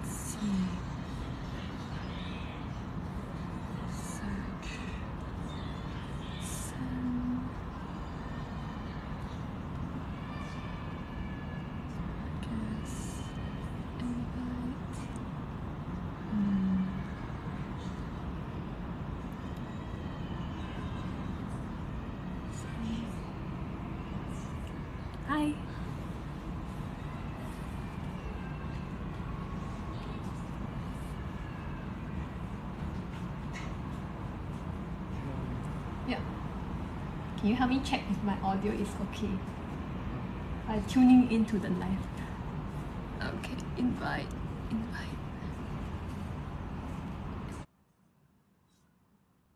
Let's see. Search. Send. Guess. Invite. Hi. Yeah. Can you help me check if my audio is okay? By tuning into the live. Okay, invite.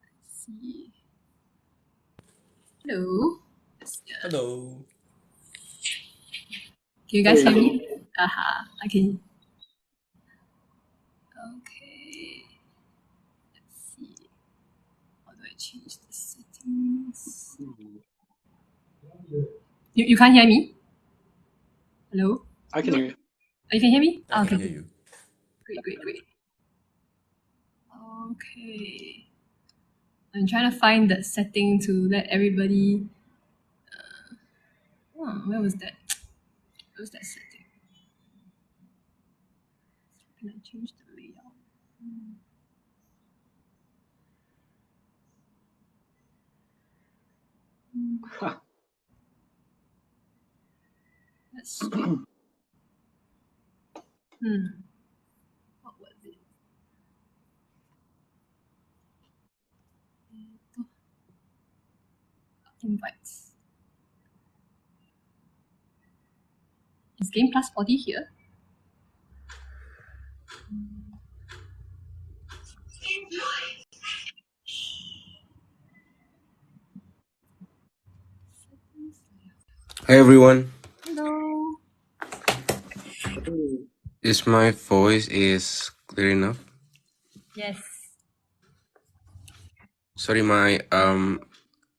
Let's see. Hello. Hello. Can you guys hear me? Aha, I can. Okay. Let's see. How do I change the settings? You can't hear me? Hello? I can hear you. Oh, you can hear me? I can Okay. hear you. Great. Okay. I'm trying to find that setting to let everybody. Where was that? Where was that setting? Can I change the layout? Let's see. What was it? Invites. Is Game Plus 40 here? Hi everyone. Hello. Is my voice is clear enough? Yes. Sorry,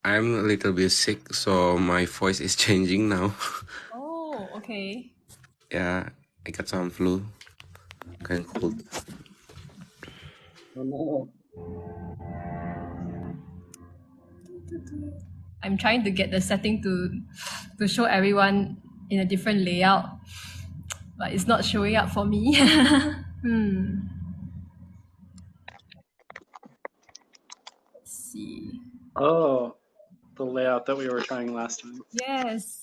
I'm a little bit sick, so my voice is changing now. Oh, okay. Yeah, I got some flu, kind of cold. Oh no. I'm trying to get the setting to show everyone in a different layout, but it's not showing up for me. Let's see. Oh, the layout that we were trying last time. Yes.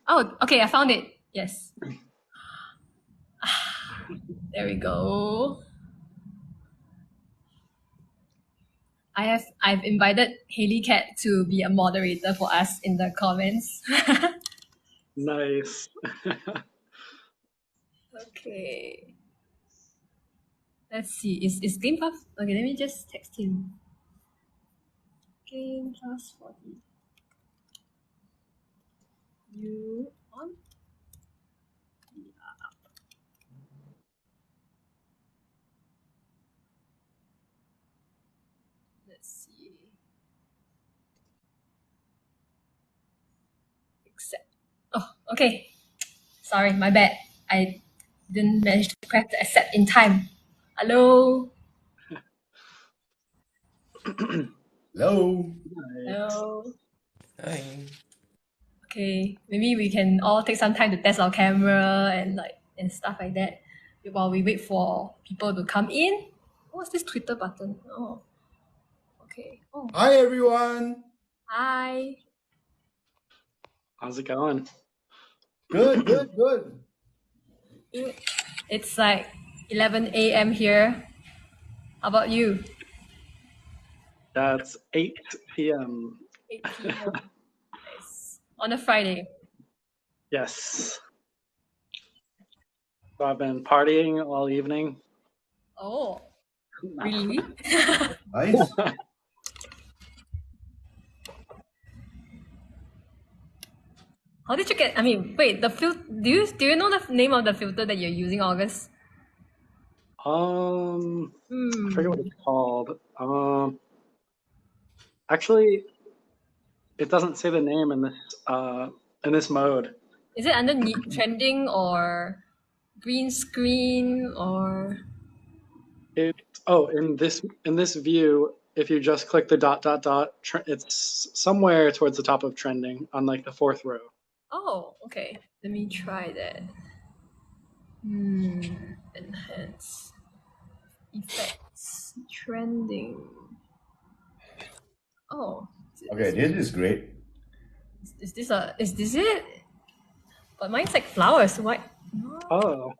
Oh, okay, I found it. Yes. There we go. I've invited Haley Cat to be a moderator for us in the comments. Nice. Okay. Let's see. Is Game Plus? Okay, let me just text him. Game Plus 40. You on? Let's see. Accept. Oh, okay. Sorry, my bad. I didn't manage to press the accept in time. Hello. Hello. Hello. Hi. Okay, maybe we can all take some time to test our camera and stuff like that while we wait for people to come in. What's this Twitter button? Oh, okay. Oh, Hi everyone. hi. How's it going? Good. It's like 11 a.m. here. How about you? That's 8 p.m. 8 p.m. Nice. On a Friday. Yes. So I've been partying all evening. Oh, really? Nice. How did you get? I mean, wait. Do you know the name of the filter that you're using, August? I forget what it's called. Actually, it doesn't say the name in this in this mode. Is it under trending or green screen or? In this view, if you just click the dot dot dot, it's somewhere towards the top of trending on like the 4th row. Oh, okay. Let me try that. Enhance effects trending. Oh. Okay, this is great. Is this it? But mine's like flowers. What? No. Oh.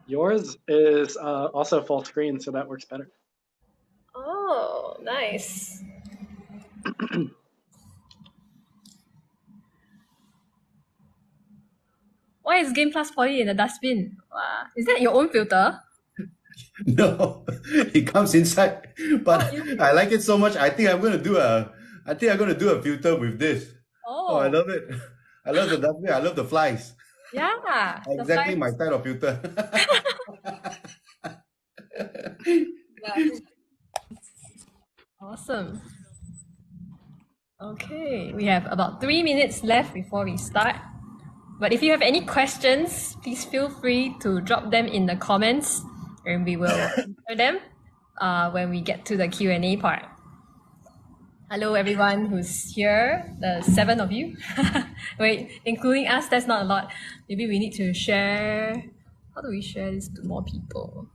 Yours is also full screen, so that works better. Oh, nice. Why is Game Plus Poly in the dustbin? Wow. Is that your own filter? No, it comes inside. But I like it so much. I think I'm gonna do a filter with this. Oh, I love it. I love the dustbin. I love the flies. Yeah. Exactly my style of filter. Yeah. Awesome. Okay, we have about 3 minutes left before we start. But if you have any questions, please feel free to drop them in the comments and we will answer them when we get to the Q&A part. Hello everyone who's here, the 7 of you. Wait, including us, that's not a lot. Maybe we need to share. How do we share this to more people?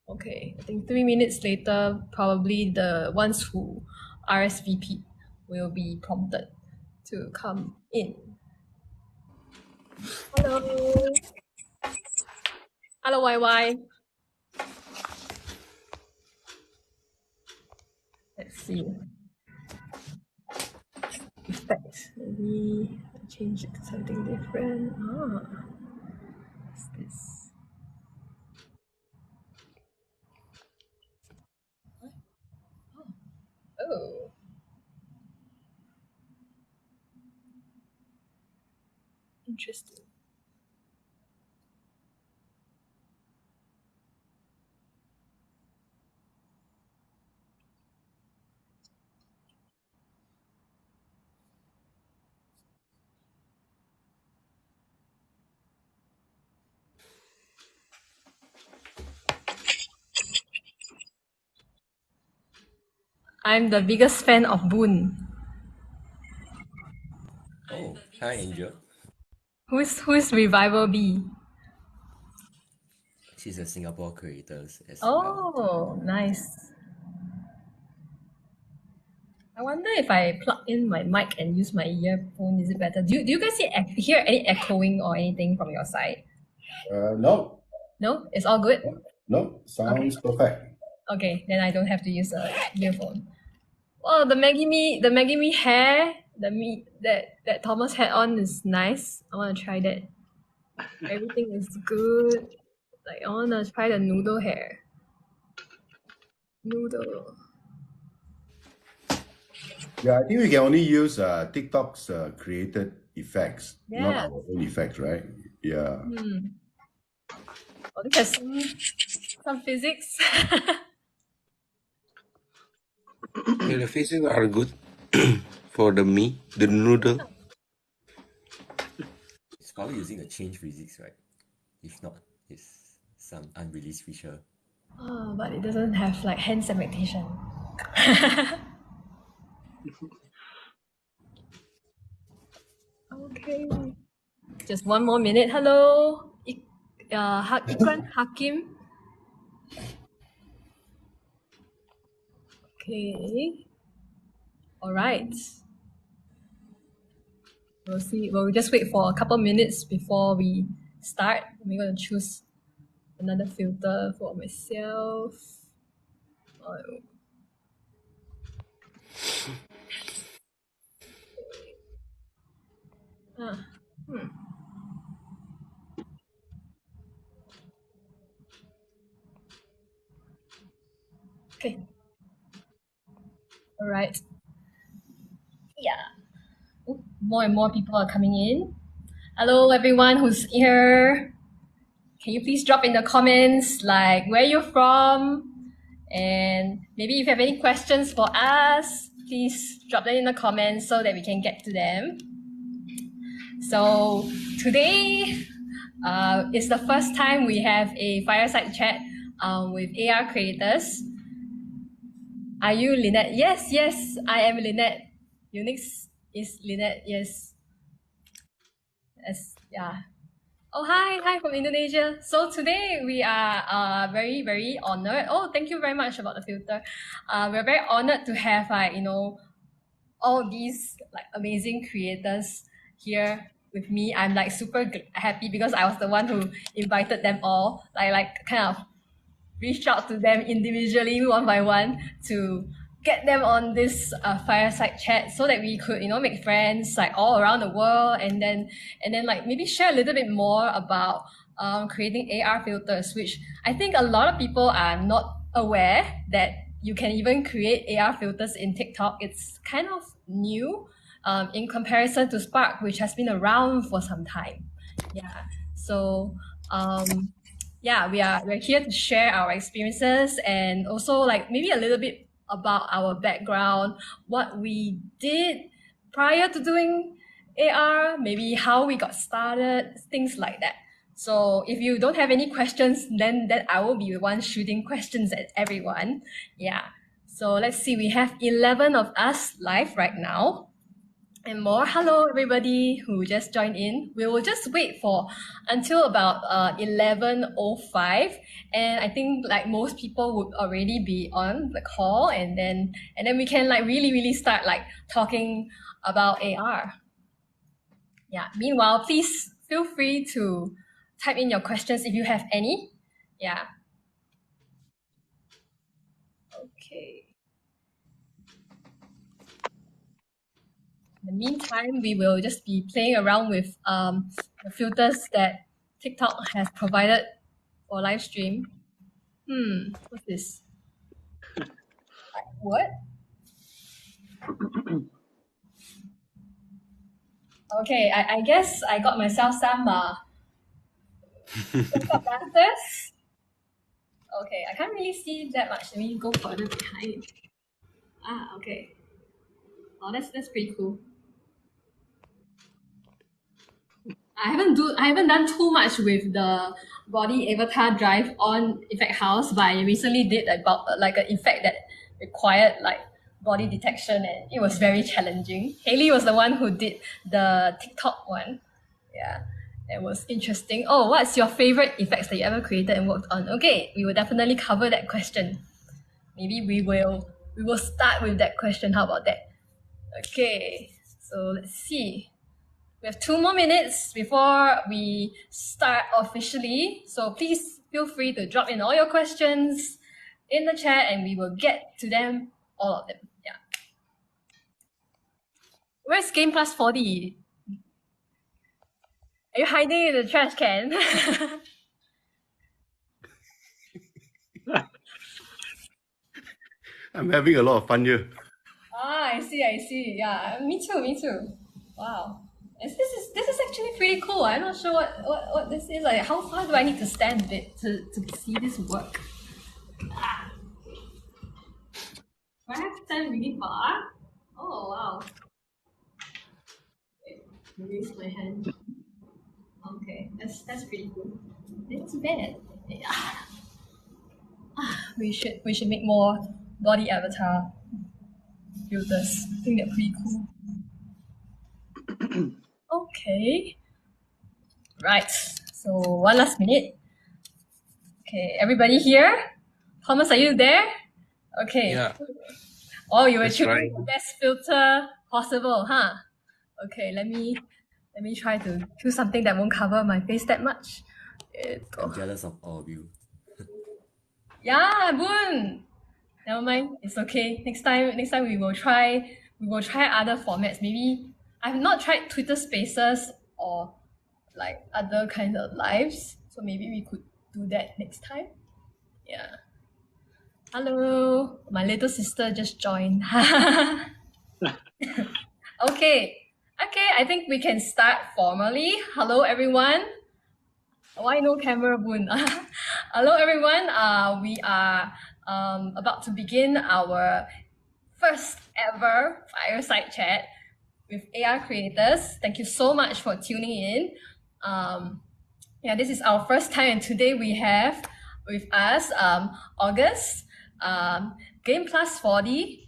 Okay, I think 3 minutes later, probably the ones who RSVP will be prompted to come in. Hello. Hello, YY. Let's see. Effect. Maybe change it to something different. What's this? Oh. Interesting. I'm the biggest fan of Boon. Oh, hi Angel. Who's Revival B? She's a Singapore creator as well. Oh, nice. I wonder if I plug in my mic and use my earphone, is it better? Do you guys hear any echoing or anything from your side? No. No? It's all good? No, sounds perfect. Okay, then I don't have to use a earphone. Oh, the Maggie Me hair, that Thomas had on is nice. I want to try that. Everything is good. Like I want to try the noodle hair. Noodle. Yeah, I think we can only use TikTok's created effects, not Yeah. our own effects, right? Yeah. Oh, this has some physics. Yeah, the physics are good for the noodle. It's probably using the change physics, right? If not, it's some unreleased feature. Oh, but it doesn't have like hand segmentation. Okay. Just 1 more minute. Hello. Ikran Hakim. Okay. All right. We'll see. We'll just wait for a couple minutes before we start. We're going to choose another filter for myself. Okay. All right. Yeah. Ooh, more and more people are coming in. Hello, everyone who's here. Can you please drop in the comments like where you're from And maybe if you have any questions for us, please drop them in the comments so that we can get to them. So today is the first time we have a fireside chat with AR creators. Are you Lynette? Yes, I am Lynette. Unix is Lynette, yes. Yeah. Oh, hi from Indonesia. So today we are very, very honored. Oh, thank you very much about the filter. We're very honored to have all these amazing creators here with me. I'm super happy because I was the one who invited them all. I kind of reached out to them individually one by one to get them on this fireside chat so that we could make friends all around the world, and then maybe share a little bit more about creating AR filters, which I think a lot of people are not aware that you can even create AR filters in TikTok. It's kind of new in comparison to Spark, which has been around for some time. Yeah. So we're here to share our experiences and also maybe a little bit about our background, what we did prior to doing AR, maybe how we got started, things like that. So if you don't have any questions, then I will be the one shooting questions at everyone. Yeah. So let's see, we have 11 of us live right now. And more. Hello, everybody who just joined in. We will just wait for until about 11:05, and I think most people would already be on the call, and then we can really start talking about AR. Yeah. Meanwhile, please feel free to type in your questions if you have any. Yeah. Okay. In the meantime, we will just be playing around with the filters that TikTok has provided for live stream. What's this? What? Okay, I guess I got myself some TikTok answers. Okay, I can't really see that much. Let me go further behind. Okay. Oh, that's pretty cool. I haven't done too much with the body avatar drive on Effect House, but I recently did about an effect that required body detection, and it was very challenging. Haley was the one who did the TikTok one. Yeah, it was interesting. Oh, what's your favorite effects that you ever created and worked on? Okay, we will definitely cover that question. Maybe we will start with that question. How about that? Okay, so let's see. We have 2 more minutes before we start officially. So please feel free to drop in all your questions in the chat and we will get to them, all of them. Yeah. Where's Game Plus 40? Are you hiding in the trash can? I'm having a lot of fun here. I see. Yeah, me too. Wow. This is actually pretty cool. I'm not sure what this is. How far do I need to stand it to see this work? Do I have to stand really far? Oh wow. Okay, raise my hand. Okay, that's pretty cool. It's too bad. Yeah. We should make more body avatar filters. I think they're pretty cool. Okay. Right. So one last minute. Okay, everybody here? Thomas, are you there? Okay. Yeah. Oh, you were choosing the best filter possible, huh? Okay, let me try to choose something that won't cover my face that much. I'm jealous of all of you. Yeah, Boon. Never mind. It's okay. Next time we will try other formats. Maybe I've not tried Twitter Spaces or other kind of lives. So maybe we could do that next time. Yeah. Hello. My little sister just joined. Okay, I think we can start formally. Hello, everyone. Why no camera, Boon? Hello, everyone. We are about to begin our first ever Fireside Chat with AR creators. Thank you so much for tuning in. This is our first time, and today we have with us August, Game Plus 40,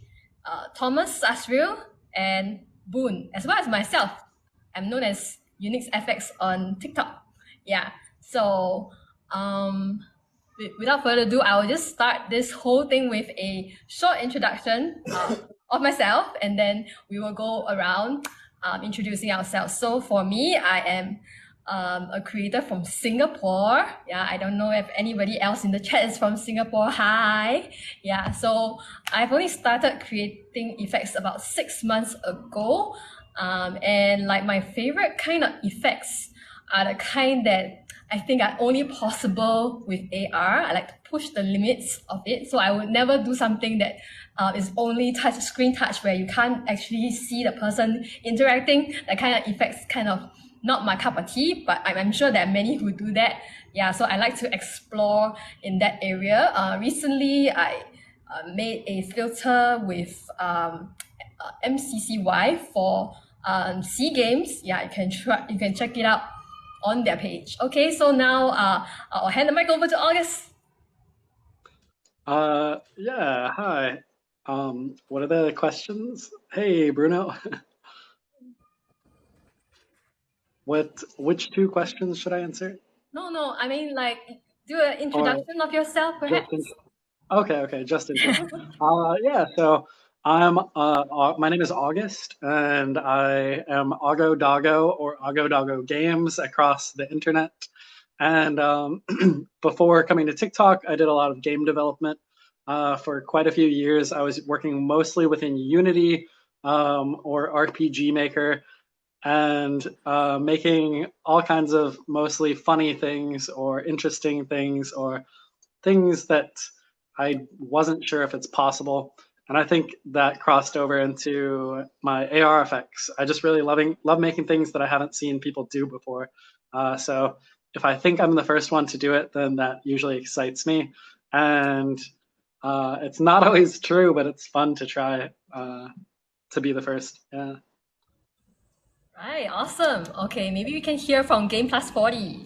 Thomas, Asril, and Boon, as well as myself. I'm known as YunixFX on TikTok. Yeah. So without further ado, I will just start this whole thing with a short introduction of myself, and then we will go around introducing ourselves. So for me, I am a creator from Singapore. Yeah, I don't know if anybody else in the chat is from Singapore. Hi. Yeah, so I've only started creating effects about 6 months ago. And like my favorite kind of effects are the kind that I think are only possible with AR. I like to push the limits of it. So I would never do something that is only screen touch, where you can't actually see the person interacting. That kind of effects kind of not my cup of tea, but I'm sure there are many who do that. Yeah, so I like to explore in that area. Recently, I made a filter with MCCY for C Games. Yeah, you can check it out on their page. Okay, so now I'll hand the mic over to August. Yeah, hi. What are the questions? Hey, Bruno. Which two questions should I answer? No, I mean, like, do an introduction of yourself, perhaps. Okay, just intro. Yeah, so my name is August, and I am Augo Doggo or Augo Doggo Games across the internet. And before coming to TikTok, I did a lot of game development. For quite a few years, I was working mostly within Unity or RPG Maker, and making all kinds of mostly funny things or interesting things or things that I wasn't sure if it's possible. And I think that crossed over into my AR effects. I just really love making things that I haven't seen people do before. So if I think I'm the first one to do it, then that usually excites me. And it's not always true, but it's fun to try to be the first. Yeah. Right, awesome. Okay, maybe we can hear from Game Plus 40.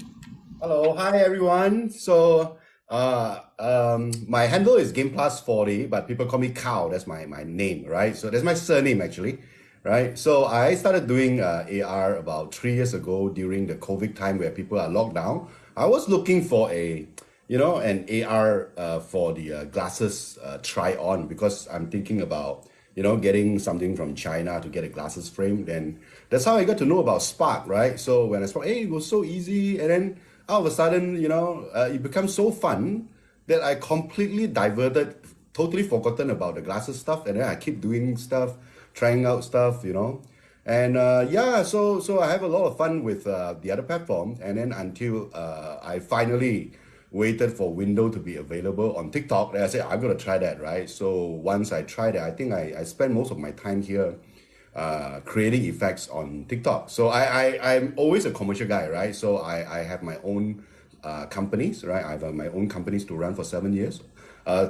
Hello, hi everyone. So my handle is Game Plus 40, but people call me Cow. That's my name, right? So that's my surname actually, right? So I started doing AR about 3 years ago during the COVID time where people are locked down. I was looking for an AR for the glasses try on, because I'm thinking about getting something from China to get a glasses frame. Then that's how I got to know about Spark, right? So when I Spark, hey, it was so easy, and then all of a sudden, it becomes so fun that I completely diverted, totally forgotten about the glasses stuff, and then I keep doing stuff, trying out stuff, and so I have a lot of fun with the other platforms, and then until I finally waited for window to be available on TikTok. And I said, I'm gonna try that, right? So once I tried it, I think I spent most of my time here creating effects on TikTok. So I'm always a commercial guy, right? So I have my own companies, right? I have my own companies to run for 7 years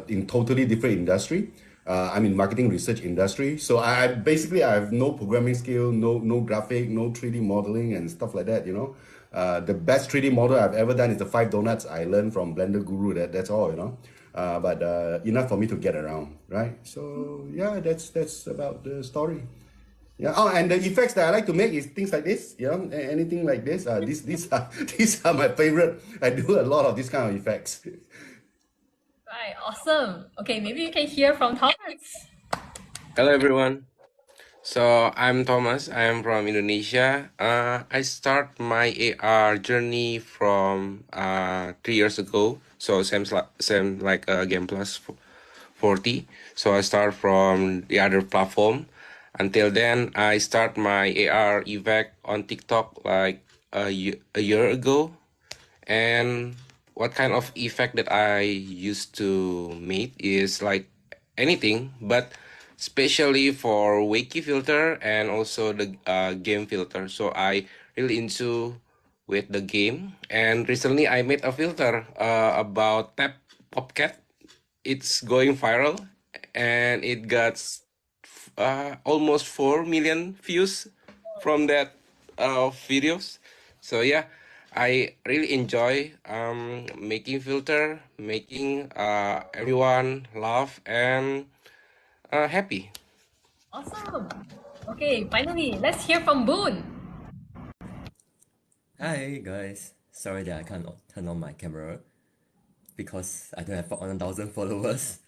in totally different industry. I'm in marketing research industry. So I have no programming skill, no graphic, no 3D modeling and stuff like that, the best 3D model I've ever done is the 5 donuts I learned from Blender Guru. That's all, but enough for me to get around, right? So yeah, that's about the story. Yeah. Oh, and the effects that I like to make is things like this, anything like this. These are my favorite. I do a lot of these kind of effects. Right, awesome. Okay, maybe you can hear from Thomas. Hello, everyone. So I'm Thomas. I am from Indonesia. I start my AR journey from 3 years ago. So same like Game Plus 40. So I start from the other platform. Until then, I start my AR effect on TikTok like a year ago. And what kind of effect that I used to make is like anything, but especially for wiki filter and also the game filter. So I really into with the game, and recently I made a filter about tap popcat, it's going viral, and it got almost 4 million views from that videos. So yeah, I really enjoy making filter, making everyone laugh and happy. Awesome. Okay, finally, let's hear from Boon. Hi guys, sorry that I can't turn on my camera because I don't have 1,000 followers.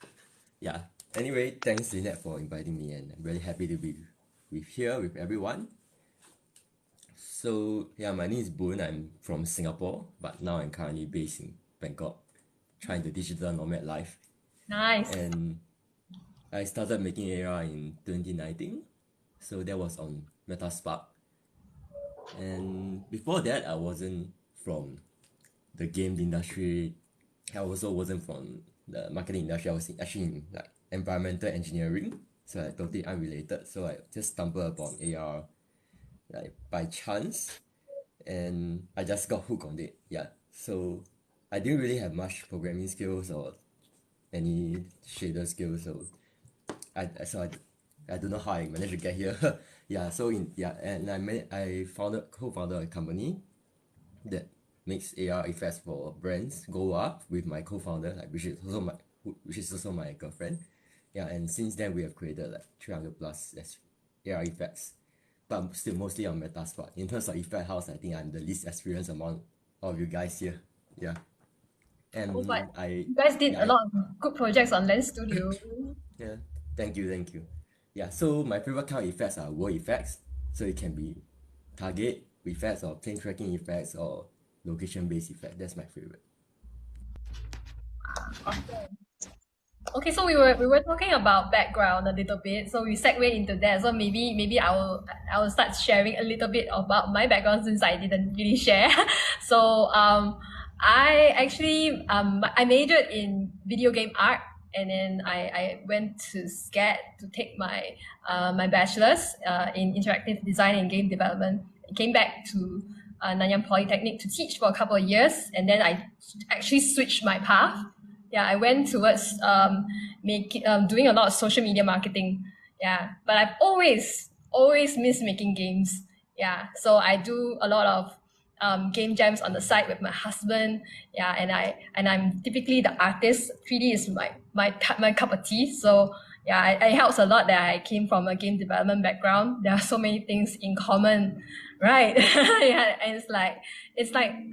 Yeah. Anyway, thanks Lynette for inviting me, and I'm really happy to be here with everyone. So yeah, my name is Boon. I'm from Singapore, but now I'm currently based in Bangkok, trying the digital nomad life. Nice. And I started making AR in 2019, so that was on MetaSpark. And before that, I wasn't from the game industry. I also wasn't from the marketing industry. I was actually in like environmental engineering, so like totally unrelated. So I just stumbled upon AR like by chance, and I just got hooked on it. Yeah. So I didn't really have much programming skills or any shader skills. So I don't know how I managed to get here. Yeah. So and I co-founded a company that makes AR effects for brands, Goa, with my co-founder, like which is also my girlfriend. Yeah, and since then we have created like 300 plus AR effects, but still mostly on MetaSpot. In terms of effect house, I think I'm the least experienced among all of you guys here. Yeah, and but I you guys did yeah, a lot of good projects on Lens Studio. yeah. Thank you. Yeah, so my favorite kind of effects are world effects. So it can be target effects or plane tracking effects or location-based effect. That's my favorite. Okay, so we were talking about background a little bit, so we segue into that. So maybe I will start sharing a little bit about my background since I didn't really share. So I actually I majored in video game art, and then I went to SCAD to take my bachelor's in interactive design and game development. I came back to Nanyang Polytechnic to teach for a couple of years, and then I actually switched my path. Yeah, I went towards doing a lot of social media marketing. Yeah, but I've always missed making games. Yeah, so I do a lot of game jams on the side with my husband. Yeah, and I'm typically the artist. 3D is my cup of tea. So yeah, it helps a lot that I came from a game development background. There are so many things in common, right? Yeah, and it's like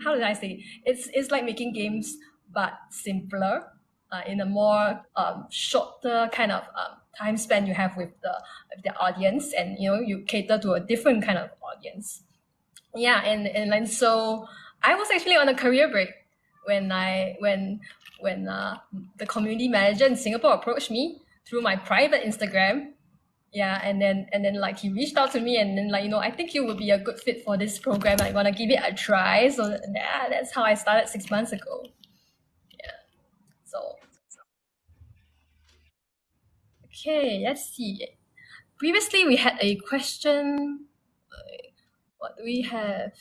how did I say? It's like making games but simpler, in a more shorter kind of time span you have with the audience, and you cater to a different kind of audience. Yeah, and so I was actually on a career break when the community manager in Singapore approached me through my private Instagram. Yeah, and then like he reached out to me, and then I think you would be a good fit for this program. I want to give it a try. So yeah, that's how I started 6 months ago. So okay, let's see. Previously, we had a question. What do we have?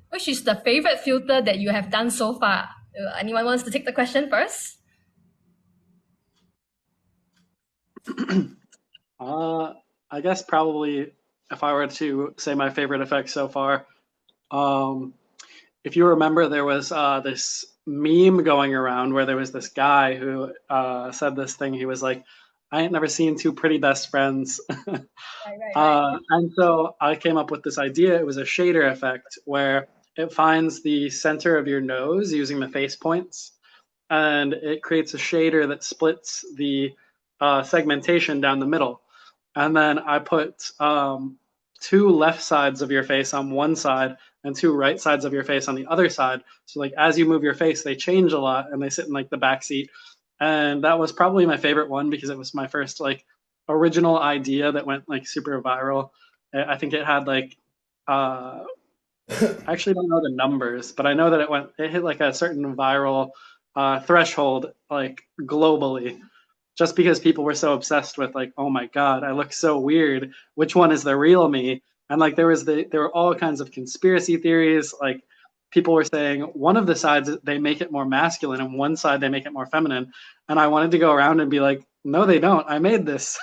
Which is the favorite filter that you have done so far? Anyone wants to take the question first? I guess probably if I were to say my favorite effect so far, if you remember, there was this meme going around where there was this guy who said this thing. He was like, I ain't never seen two pretty best friends. Right. And so I came up with this idea. It was a shader effect where it finds the center of your nose using the face points, and it creates a shader that splits the segmentation down the middle. And then I put two left sides of your face on one side and two right sides of your face on the other side. So like as you move your face, they change a lot and they sit in like the back seat. And that was probably my favorite one because it was my first like original idea that went like super viral. I think it had like I actually don't know the numbers, but I know that it hit like a certain viral threshold like globally, just because people were so obsessed with like, oh my god, I look so weird. Which one is the real me? And like there were all kinds of conspiracy theories. Like people were saying one of the sides they make it more masculine and one side they make it more feminine. And I wanted to go around and be like, no, they don't. I made this.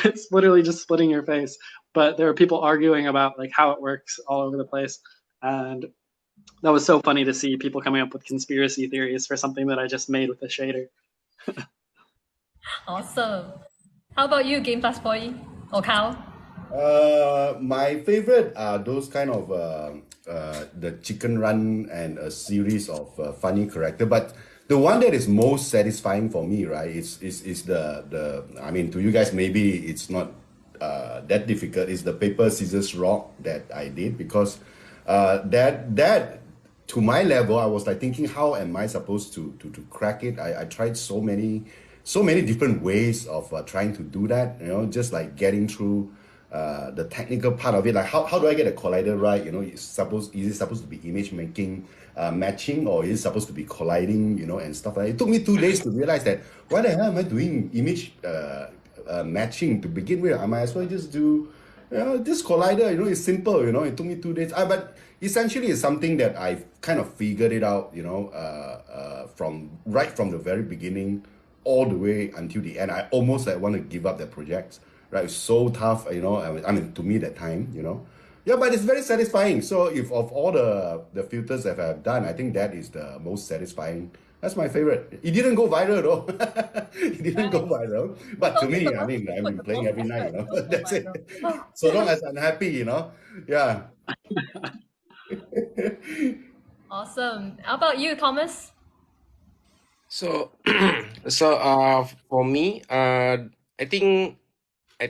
It's literally just splitting your face. But there were people arguing about like how it works all over the place. And that was so funny to see people coming up with conspiracy theories for something that I just made with a shader. Awesome. How about you, Game Plus Boy or Cal? My favorite are those kind of the chicken run and a series of funny character. But the one that is most satisfying for me, right, is the I mean, to you guys maybe it's not that difficult. It's the paper scissors rock that I did, because that to my level, I was like thinking, how am I supposed to crack it? I tried so many different ways of trying to do that. You know, just like getting through the technical part of it. Like how do I get a collider right? You know, is it supposed to be image making, matching, or is it supposed to be colliding? You know, and stuff like that. It took me 2 days to realize that why the hell am I doing image matching to begin with? I might as well just do this collider. You know, it's simple. You know, it took me 2 days. But essentially, it's something that I've kind of figured it out. You know, from the very beginning all the way until the end. I almost like want to give up that project. Right, it's so tough, you know. I mean, to me that time, you know. Yeah, but it's very satisfying. So, if of all the filters that I've done, I think that is the most satisfying. That's my favorite. It didn't go viral though. It didn't go viral. But to me, I mean, I'm playing every night, you know. That's it. So long as I'm happy, you know. Yeah. Awesome. How about you, Thomas? So, for me, I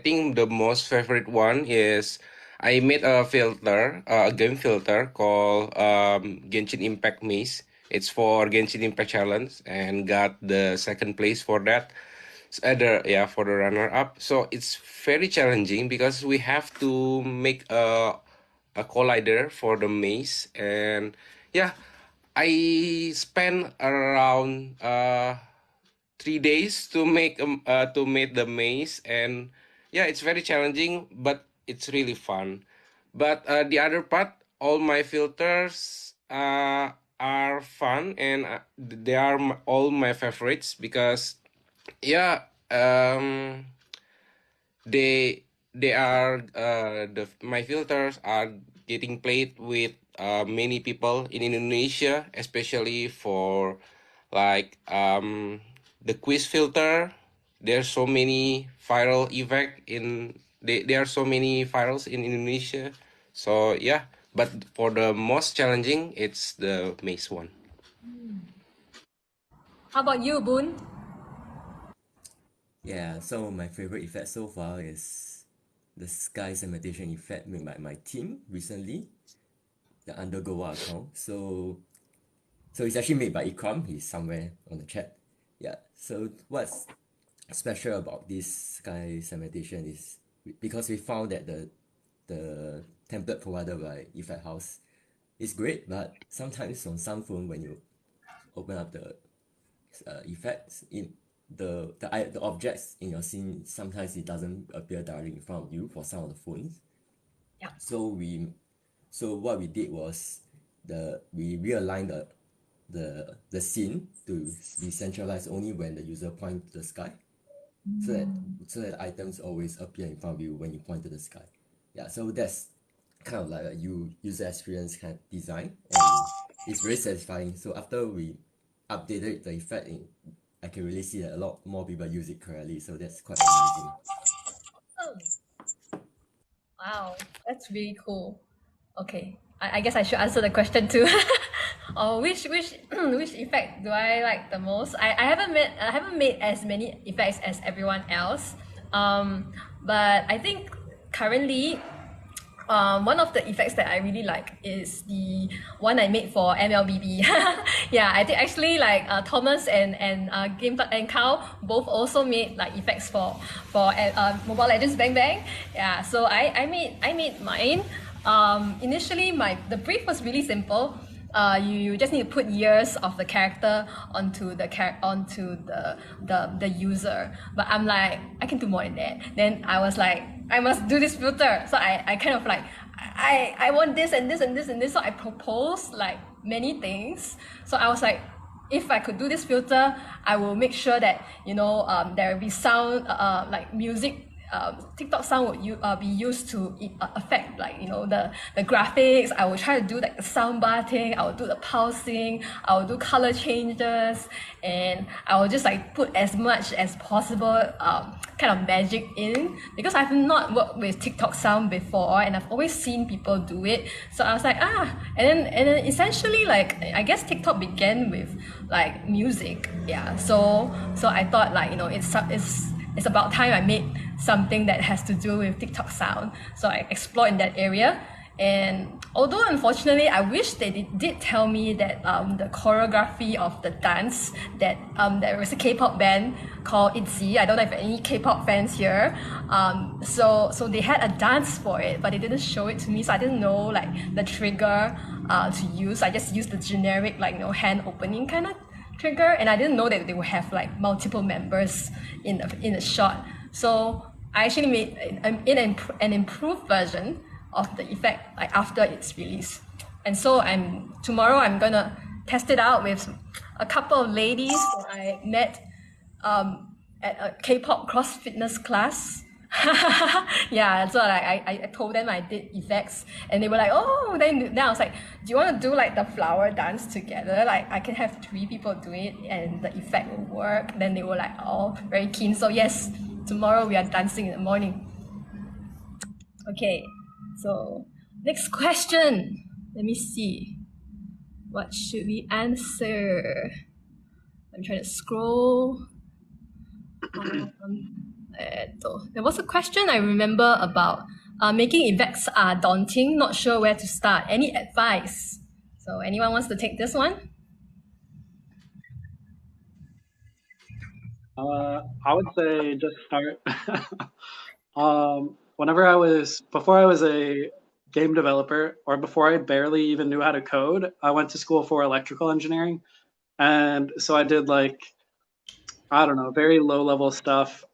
think the most favorite one is I made a filter, a game filter called Genshin Impact Maze. It's for Genshin Impact Challenge and got the second place for that. For the runner up. So it's very challenging because we have to make a collider for the maze, and yeah, I spent around 3 days to make the maze, and yeah, it's very challenging, but it's really fun. But the other part, all my filters are fun, and they are all my favorites because yeah, they are my filters are getting played with many people in Indonesia, especially for like the quiz filter. There's so many viral effect there are so many virals in Indonesia. So yeah, but for the most challenging, it's the maze one. How about you, Boon? Yeah, so my favorite effect so far is the sky segmentation effect made by my team recently, the Undergoa account. So it's actually made by Ikram. He's somewhere on the chat. Yeah. So what's special about this sky segmentation is because we found that the template provided by Effect House is great, but sometimes on some phone when you open up the effects in the objects in your scene, sometimes it doesn't appear directly in front of you for some of the phones. Yeah. So what we did was we realigned the scene to be centralized only when the user points to the sky, so that items always appear in front of you when you point to the sky. Yeah, so that's kind of like a user experience kind of design, and it's very satisfying. So after we updated the effect, I can really see that a lot more people use it correctly. So that's quite amazing. Wow, that's really cool. Okay, I guess I should answer the question too. Which effect do I like the most? I haven't made as many effects as everyone else. But I think currently, one of the effects that I really like is the one I made for MLBB. Yeah, I think actually like Thomas and Game and Carl both also made like effects for Mobile Legends Bang Bang. Yeah, so I made mine. Initially, the brief was really simple. You just need to put years of the character onto the user. But I'm like, I can do more than that. Then I was like, I must do this filter. So I kind of like I want this and this and this and this. So I proposed like many things. So I was like, if I could do this filter, I will make sure that, you know, there will be sound, like music. TikTok sound would be used to affect, like, you know, the graphics. I will try to do like the sound bar thing. I will do the pulsing. I will do color changes, and I will just like put as much as possible kind of magic in, because I've not worked with TikTok sound before, and I've always seen people do it. So I was like, and then essentially, like, I guess TikTok began with like music, yeah. So I thought, like, you know, it's about time I made something that has to do with TikTok sound. So I explored in that area. And although unfortunately, I wish they did tell me that the choreography of the dance, that there was a K-pop band called ITZY. I don't know if any K-pop fans here. So they had a dance for it, but they didn't show it to me, so I didn't know like the trigger to use. I just used the generic, like, you know, hand opening kind of trigger, and I didn't know that they would have like multiple members in a shot. So I actually made an improved version of the effect, like, after its release. And so tomorrow I'm gonna test it out with a couple of ladies that I met at a K-pop cross fitness class. Yeah, so like I told them I did effects, and they were like, oh, then I was like, do you want to do like the flower dance together? Like, I can have 3 people do it and the effect will work. Then they were like, oh, very keen. So yes, tomorrow we are dancing in the morning. Okay, so next question. Let me see. What should we answer? I'm trying to scroll. There was a question I remember about making effects are daunting, not sure where to start. Any advice? So anyone wants to take this one? I would say just start. Before I was a game developer, or before I barely even knew how to code, I went to school for electrical engineering. And so I did, like, I don't know, very low level stuff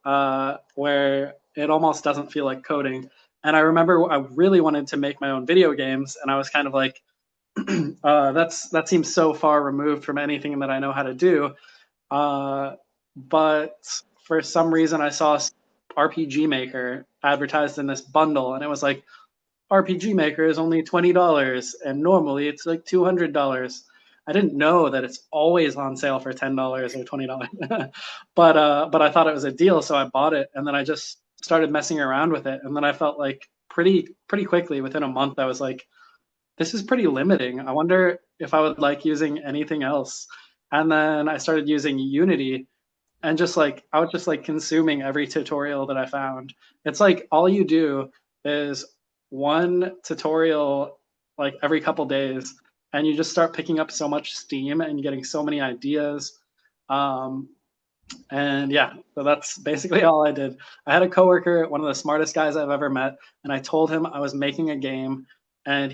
where it almost doesn't feel like coding. And I remember I really wanted to make my own video games, and I was kind of like, that seems so far removed from anything that I know how to do. But for some reason, I saw RPG Maker advertised in this bundle, and it was like, RPG Maker is only $20, and normally it's like $200. I didn't know that it's always on sale for $10 or $20, but I thought it was a deal, so I bought it, and then I just started messing around with it, and then I felt like pretty quickly, within a month, I was like, this is pretty limiting. I wonder if I would like using anything else. And then I started using Unity, and I was just like consuming every tutorial that I found. It's like all you do is one tutorial like every couple days, and you just start picking up so much steam and getting so many ideas. And yeah, so that's basically all I did. I had a coworker, one of the smartest guys I've ever met, and I told him I was making a game, and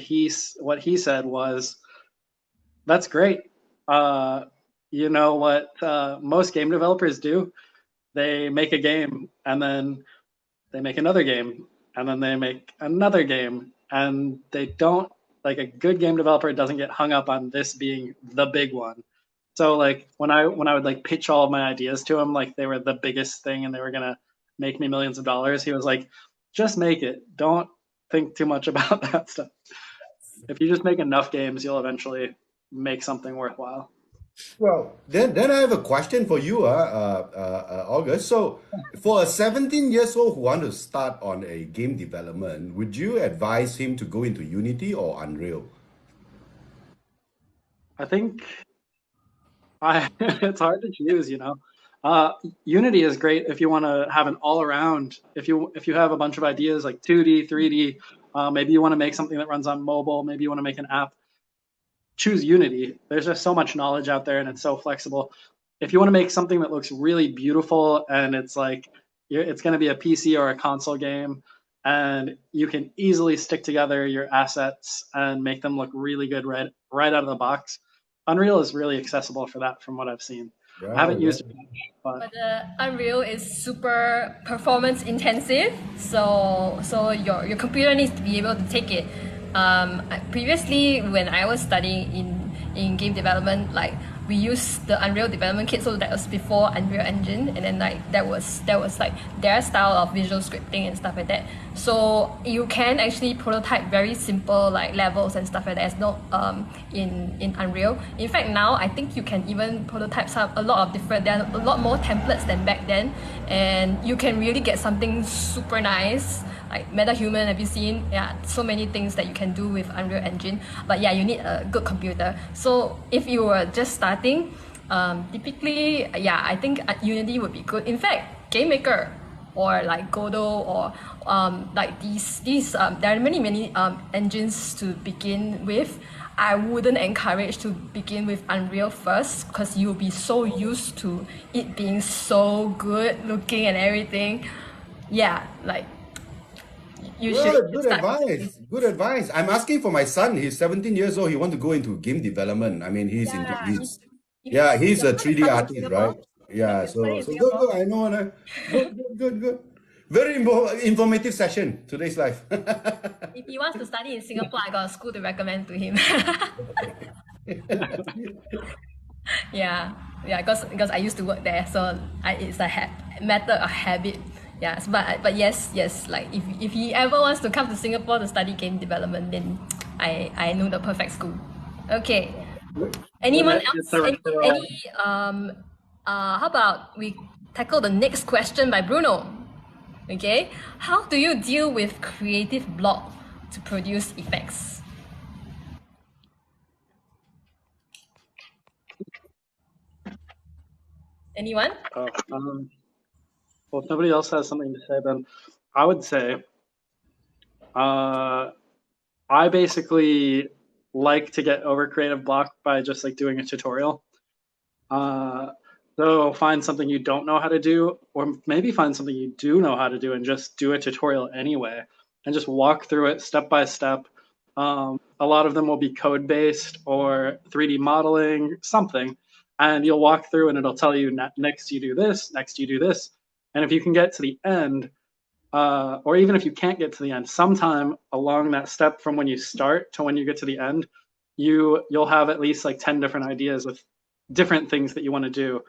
what he said was, "That's great. You know what most game developers do? They make a game, and then they make another game, and then they make another game, and they don't, like, a good game developer doesn't get hung up on this being the big one." So like when I would like pitch all of my ideas to him, like they were the biggest thing and they were gonna make me millions of dollars, he was like, just make it. Don't think too much about that stuff. If you just make enough games, you'll eventually make something worthwhile. Well, then I have a question for you, August. So, for a 17 years old who want to start on a game development, would you advise him to go into Unity or Unreal? I think it's hard to choose, you know. Unity is great if you want to have an all around. If you have a bunch of ideas like 2D, 3D, maybe you want to make something that runs on mobile. Maybe you want to make an app. Choose Unity. There's just so much knowledge out there, and it's so flexible. If you want to make something that looks really beautiful and it's like it's going to be a PC or a console game, and you can easily stick together your assets and make them look really good right out of the box, Unreal is really accessible for that, from what I've seen. Yeah, I haven't yeah. used it much, But Unreal is super performance intensive, so your computer needs to be able to take it. Previously, when I was studying in game development, like we used the Unreal development kit, so that was before Unreal Engine, and then like that was like their style of visual scripting and stuff like that. So you can actually prototype very simple like levels and stuff like that. It's not in Unreal. In fact, now I think you can even prototype a lot of different. There are a lot more templates than back then, and you can really get something super nice. Like MetaHuman, have you seen? Yeah, so many things that you can do with Unreal Engine. But yeah, you need a good computer. So if you were just starting, typically, yeah, I think Unity would be good. In fact, GameMaker or like Godot or like these there are many engines to begin with. I wouldn't encourage to begin with Unreal first because you'll be so used to it being so good looking and everything. Yeah, like you should Good start. advice. Good advice. I'm asking for my son. He's 17 years old. He wants to go into game development. I mean, he's into Yeah, he's yeah, he's your a son is 3D studying in artist, right? Singapore. Your Yeah, son is studying in so good, Singapore. good. I know. Good. Very informative session. Today's life. If he wants to study in Singapore, I got a school to recommend to him. Yeah, because I used to work there, so it's a matter of habit. Yes, but yes, like if he ever wants to come to Singapore to study game development, then I know the perfect school. Okay. Anyone It's else? a referral. How about we tackle the next question by Bruno? Okay, how do you deal with creative block to produce effects? Anyone? Well, if nobody else has something to say, then I would say I basically like to get over creative block by just like doing a tutorial. So find something you don't know how to do, or maybe find something you do know how to do and just do a tutorial anyway, and just walk through it step by step. A lot of them will be code-based or 3D modeling, something, and you'll walk through and it'll tell you next you do this, next you do this. And if you can get to the end, or even if you can't get to the end, sometime along that step from when you start to when you get to the end, you'll have at least like 10 different ideas of different things that you want to do.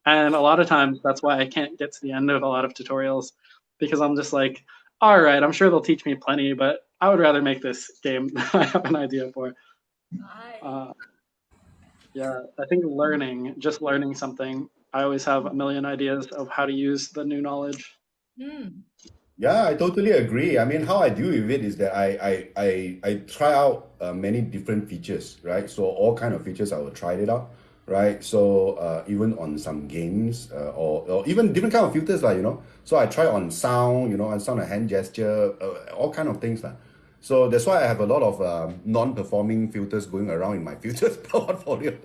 And a lot of times that's why I can't get to the end of a lot of tutorials, because I'm just like, all right, I'm sure they'll teach me plenty, but I would rather make this game that I have an idea for. Yeah, I think just learning something, I always have a million ideas of how to use the new knowledge. Yeah, I totally agree. I mean, how I deal with it is that I try out many different features, right? So all kind of features I will try it out, right? So even on some games or even different kind of filters, like, you know. So I try on sound, you know, on sound and hand gesture, all kind of things, like. So that's why I have a lot of non-performing filters going around in my filters portfolio.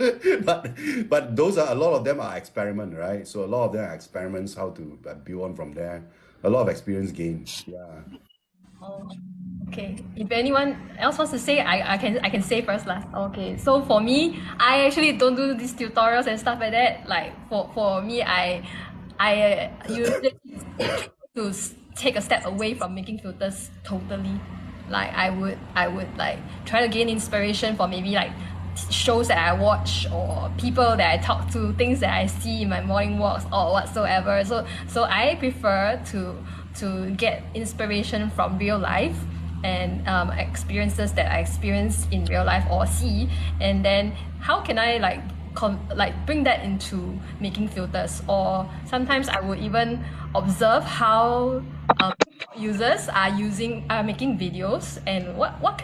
but those are, a lot of them are experiment, right? So a lot of them are experiments, how to build on from there. A lot of experience gained. Yeah. Oh, okay. If anyone else wants to say, I can say first lah. Okay. So for me, I actually don't do these tutorials and stuff like that. Like for me, I usually to take a step away from making filters totally. Like I would like try to gain inspiration for maybe like shows that I watch or people that I talk to, things that I see in my morning walks or whatsoever. So I prefer to get inspiration from real life and experiences that I experience in real life or see, and then how can I like bring that into making filters. Or sometimes I would even observe how users are making videos and what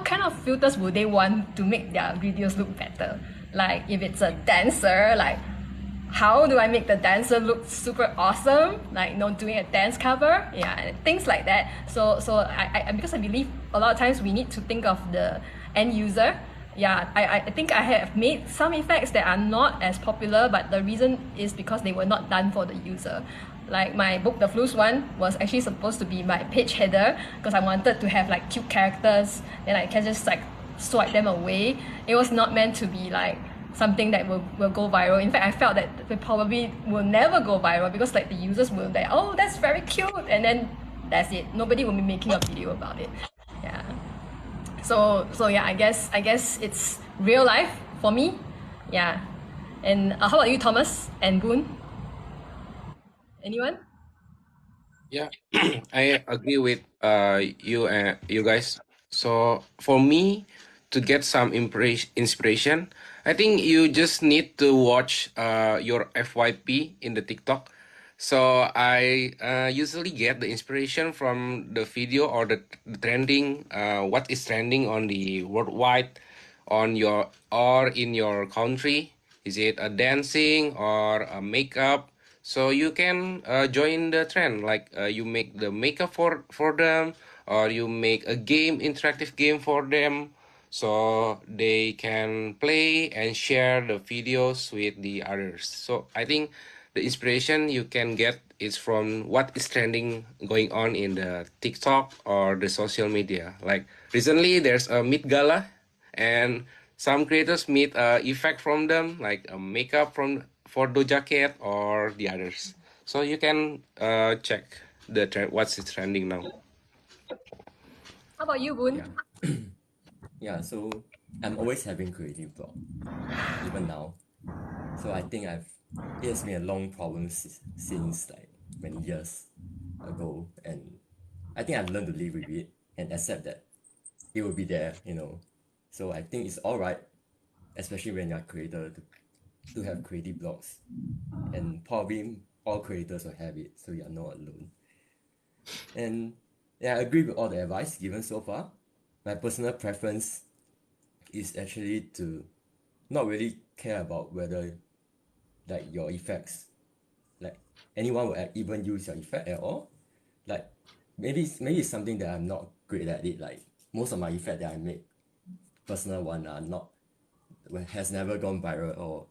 kind of filters would they want to make their videos look better. Like if it's a dancer, like how do I make the dancer look super awesome, like doing a dance cover, yeah, things like that. So I because I believe a lot of times we need to think of the end user. Yeah, I think I have made some effects that are not as popular, but the reason is because they were not done for the user. Like my book, The Flus one, was actually supposed to be my page header because I wanted to have like cute characters and I can just like swipe them away. It was not meant to be like something that will go viral. In fact, I felt that it probably will never go viral because like the users will like, oh, that's very cute, and then that's it. Nobody will be making a video about it. Yeah. So yeah, I guess it's real life for me. Yeah. And how about you, Thomas and Boon? Anyone? Yeah, I agree with you guys. So for me to get some inspiration, I think you just need to watch your FYP in the TikTok. So I usually get the inspiration from the video or the trending, what is trending on the worldwide, on your or in your country. Is it a dancing or a makeup? So you can join the trend, like you make the makeup for them, or you make a game, interactive game for them, so they can play and share the videos with the others. So I think the inspiration you can get is from what is trending going on in the TikTok or the social media. Like recently, there's a Met Gala, and some creators made effect from them, like a makeup from for Doja Cat or the others. So you can check the trend, what's trending now. How about you, Boon? Yeah. Yeah, so I'm always having creative block, even now. So I think it has been a long problem since like many years ago, and I think I've learned to live with it and accept that it will be there, you know. So I think it's all right, especially when you're a creator, to have creative blocks, and probably all creators will have it, so you're not alone. And yeah, I agree with all the advice given so far. My personal preference is actually to not really care about whether like your effects, like anyone will even use your effect at all. Like maybe it's something that I'm not great at it. Like most of my effect that I make, personal one, are not has never gone viral or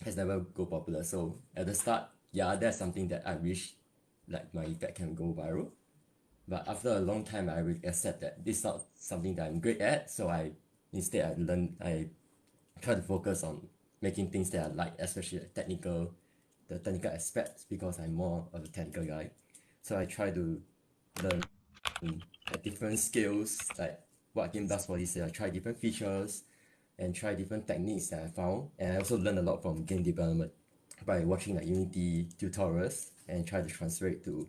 has never go popular. So at the start, yeah, that's something that I wish like my effect can go viral. But after a long time, I will accept that this is not something that I'm great at. So I try to focus on making things that I like, especially like the technical aspects, because I'm more of a technical guy. So I try to learn different skills, like what game does for this. I try different features and try different techniques that I found. And I also learn a lot from game development by watching like Unity tutorials and try to transfer it to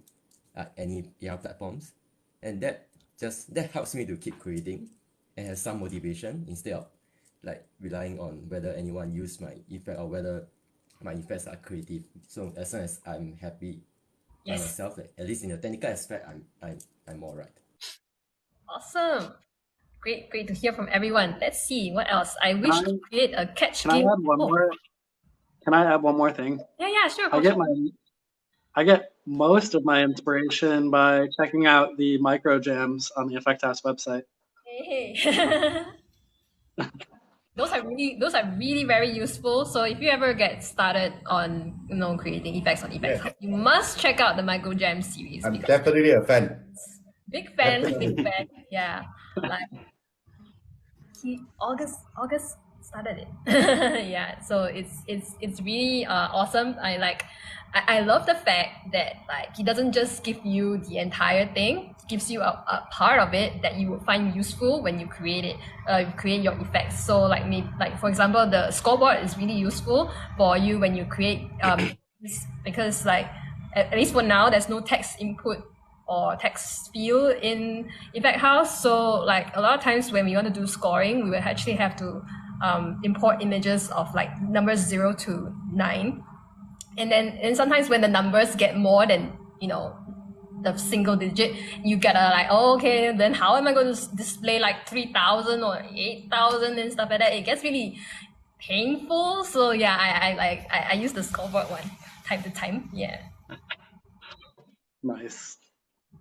any AR platforms. And that helps me to keep creating and have some motivation instead of like relying on whether anyone use my effect or whether my effects are creative. So as long as I'm happy by myself, like, at least in the technical aspect, I'm all right. Awesome. Great to hear from everyone. Let's see what else. I wish to create a catch game. Can I add one more thing? Yeah, sure. I get most of my inspiration by checking out the micro jams on the Effect House website. Hey. Those are really very useful. So if you ever get started on creating effects on Effects House, you must check out the Micro Jam series. I'm definitely a fan. Big fan. Yeah. Like August started it. Yeah. So it's really awesome. I love the fact that like he doesn't just give you the entire thing, gives you a part of it that you will find useful when you create it, create your effects. So like for example, the scoreboard is really useful for you when you create because like at least for now there's no text input or text field in Effect House. So like a lot of times when we want to do scoring, we will actually have to import images of like numbers 0 to 9. And sometimes when the numbers get more than, the single digit, you gotta like, oh, okay, then how am I going to display like 3,000 or 8,000 and stuff like that? It gets really painful. So yeah, I use the scoreboard one time to time. Yeah. Nice.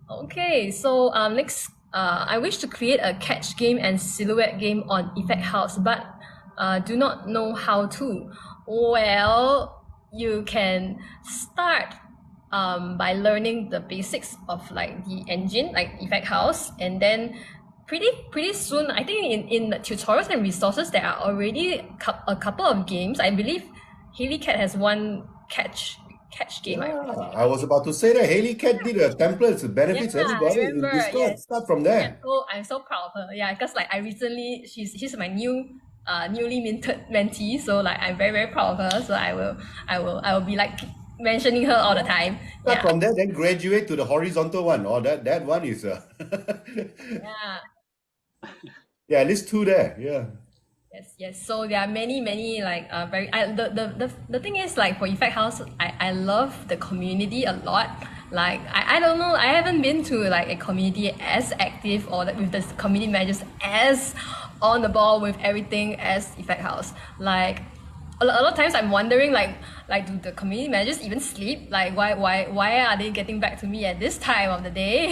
Okay, so next, I wish to create a catch game and silhouette game on Effect House, but do not know how to. Well, you can start by learning the basics of like the engine, like Effect House, and then pretty soon. I think in the tutorials and resources there are already a couple of games. I believe Haley Cat has one catch game. Yeah, I was about to say that Haley Cat did a templates, benefits Yeah, I everybody in remember. Discord. Yes. Start from Yeah, there. so I'm so proud of her. Yeah, because like I recently she's my newly minted mentee. So like I'm very proud of her. So I will be like mentioning her all the time. Start Yeah. from there, then graduate to the horizontal one. Oh, that one is Yeah. yeah, at least two there. Yeah. Yes. So there are many like very the thing is like for Effect House, I love the community a lot. Like I don't know, I haven't been to like a community as active or with the community managers as on the ball with everything as Effect House. Like a lot of times I'm wondering like do the community managers even sleep? Like why are they getting back to me at this time of the day?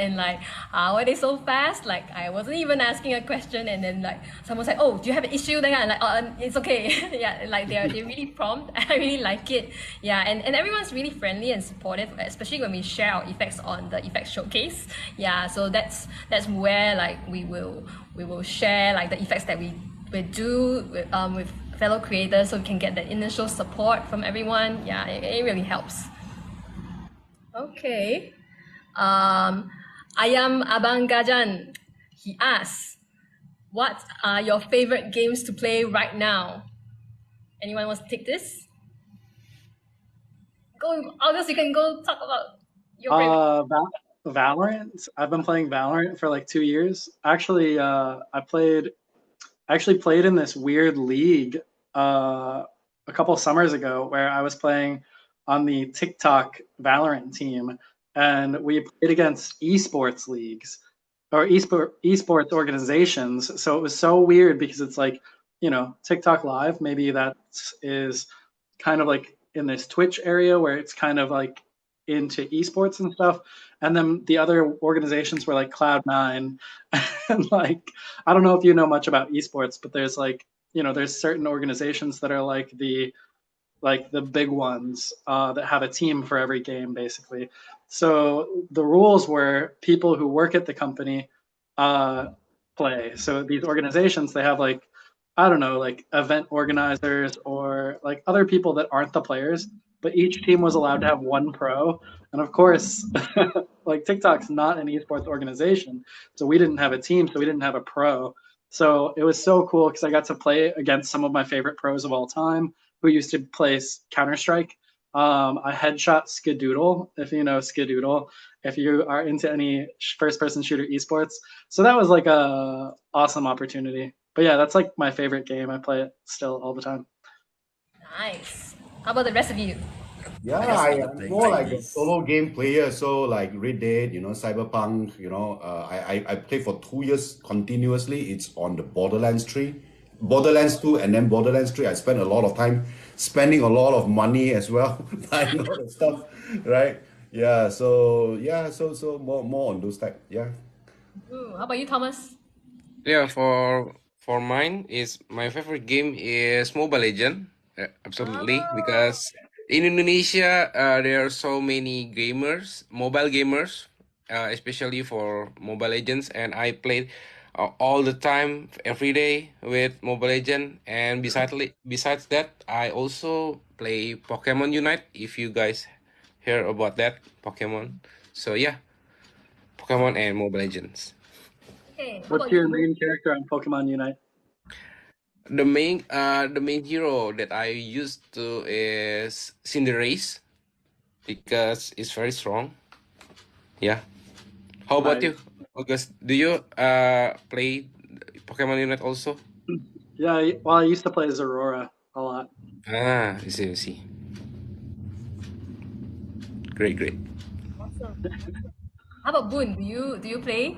And like how are they so fast? Like I wasn't even asking a question and then like someone's like, oh, do you have an issue? Then I'm like, oh, it's okay. Yeah, like they're really prompt. I really like it. Yeah, and everyone's really friendly and supportive, especially when we share our effects on the effects showcase. Yeah, so that's where like we will share like the effects that we do with fellow creators so we can get the initial support from everyone. Yeah, it really helps. Okay. Ayam Abang Gajan, he asks, what are your favorite games to play right now? Anyone wants to take this? Go, August, you can go talk about your favorite. Valorant. I've been playing Valorant for like 2 years. Actually, I actually played in this weird league a couple summers ago where I was playing on the TikTok Valorant team, and we played against esports leagues or esports organizations. So it was so weird because it's like, TikTok Live, maybe that is kind of like in this Twitch area where it's kind of like into esports and stuff. And then the other organizations were like Cloud9 and like I don't know if you know much about esports, but there's like, there's certain organizations that are like the big ones that have a team for every game basically. So the rules were people who work at the company play. So these organizations, they have like, I don't know, like event organizers or like other people that aren't the players, but each team was allowed to have one pro. And of course, like TikTok's not an esports organization, so we didn't have a team, so we didn't have a pro. So it was so cool because I got to play against some of my favorite pros of all time who used to play Counter-Strike. I headshot Skadoodle, if you know Skadoodle, if you are into any first-person shooter esports. So that was like a awesome opportunity. But yeah, that's like my favorite game. I play it still all the time. Nice. How about the rest of you? Yeah, I just started I'm playing more like a Chinese. solo game player. So like Red Dead, Cyberpunk, I played for 2 years continuously. It's on the Borderlands 3, Borderlands 2, and then Borderlands 3. I spent a lot of time spending a lot of money as well, buying all the stuff, right? So more on those type. Yeah. How about you, Thomas? Yeah, for mine is my favorite game is Mobile Legend. Absolutely, because in Indonesia there are so many mobile gamers, especially for Mobile Legends, and I played all the time, every day with Mobile Legend. And besides that, I also play Pokemon Unite. If you guys hear about that Pokemon, so yeah, Pokemon and Mobile Legends. Okay, how What's about your you? main character on Pokemon Unite? The main hero that I used to is Cinderace because it's very strong. Yeah. How about Nice. you, August? Do you play Pokemon Unite also? Yeah, well, I used to play as Aurora a lot. I see. Great. Awesome. How about Boon? Do you play?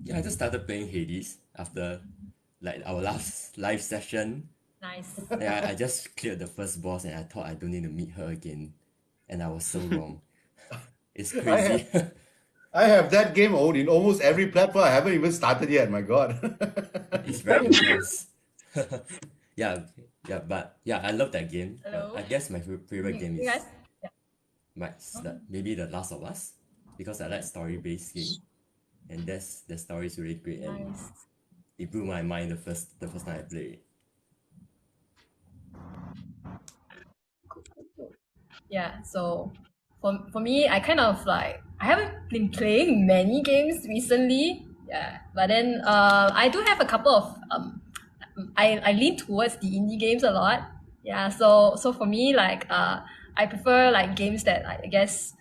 Yeah, I just started playing Hades after like our last live session. Nice. Yeah, I just cleared the first boss and I thought I don't need to meet her again. And I was so wrong. It's I have crazy. I have that game owned in almost every platform. I haven't even started yet. My God. It's very intense. But yeah, I love that game. But Hello. I guess my favorite game You guys? is maybe The Last of Us because I like story-based game. and the story is really great, and Nice. it blew my mind the first time I played it. Yeah, so for me, I kind of like I haven't been playing many games recently. Yeah, but then I do have a couple of I lean towards the indie games a lot. Yeah, so for me, like I prefer like games that I guess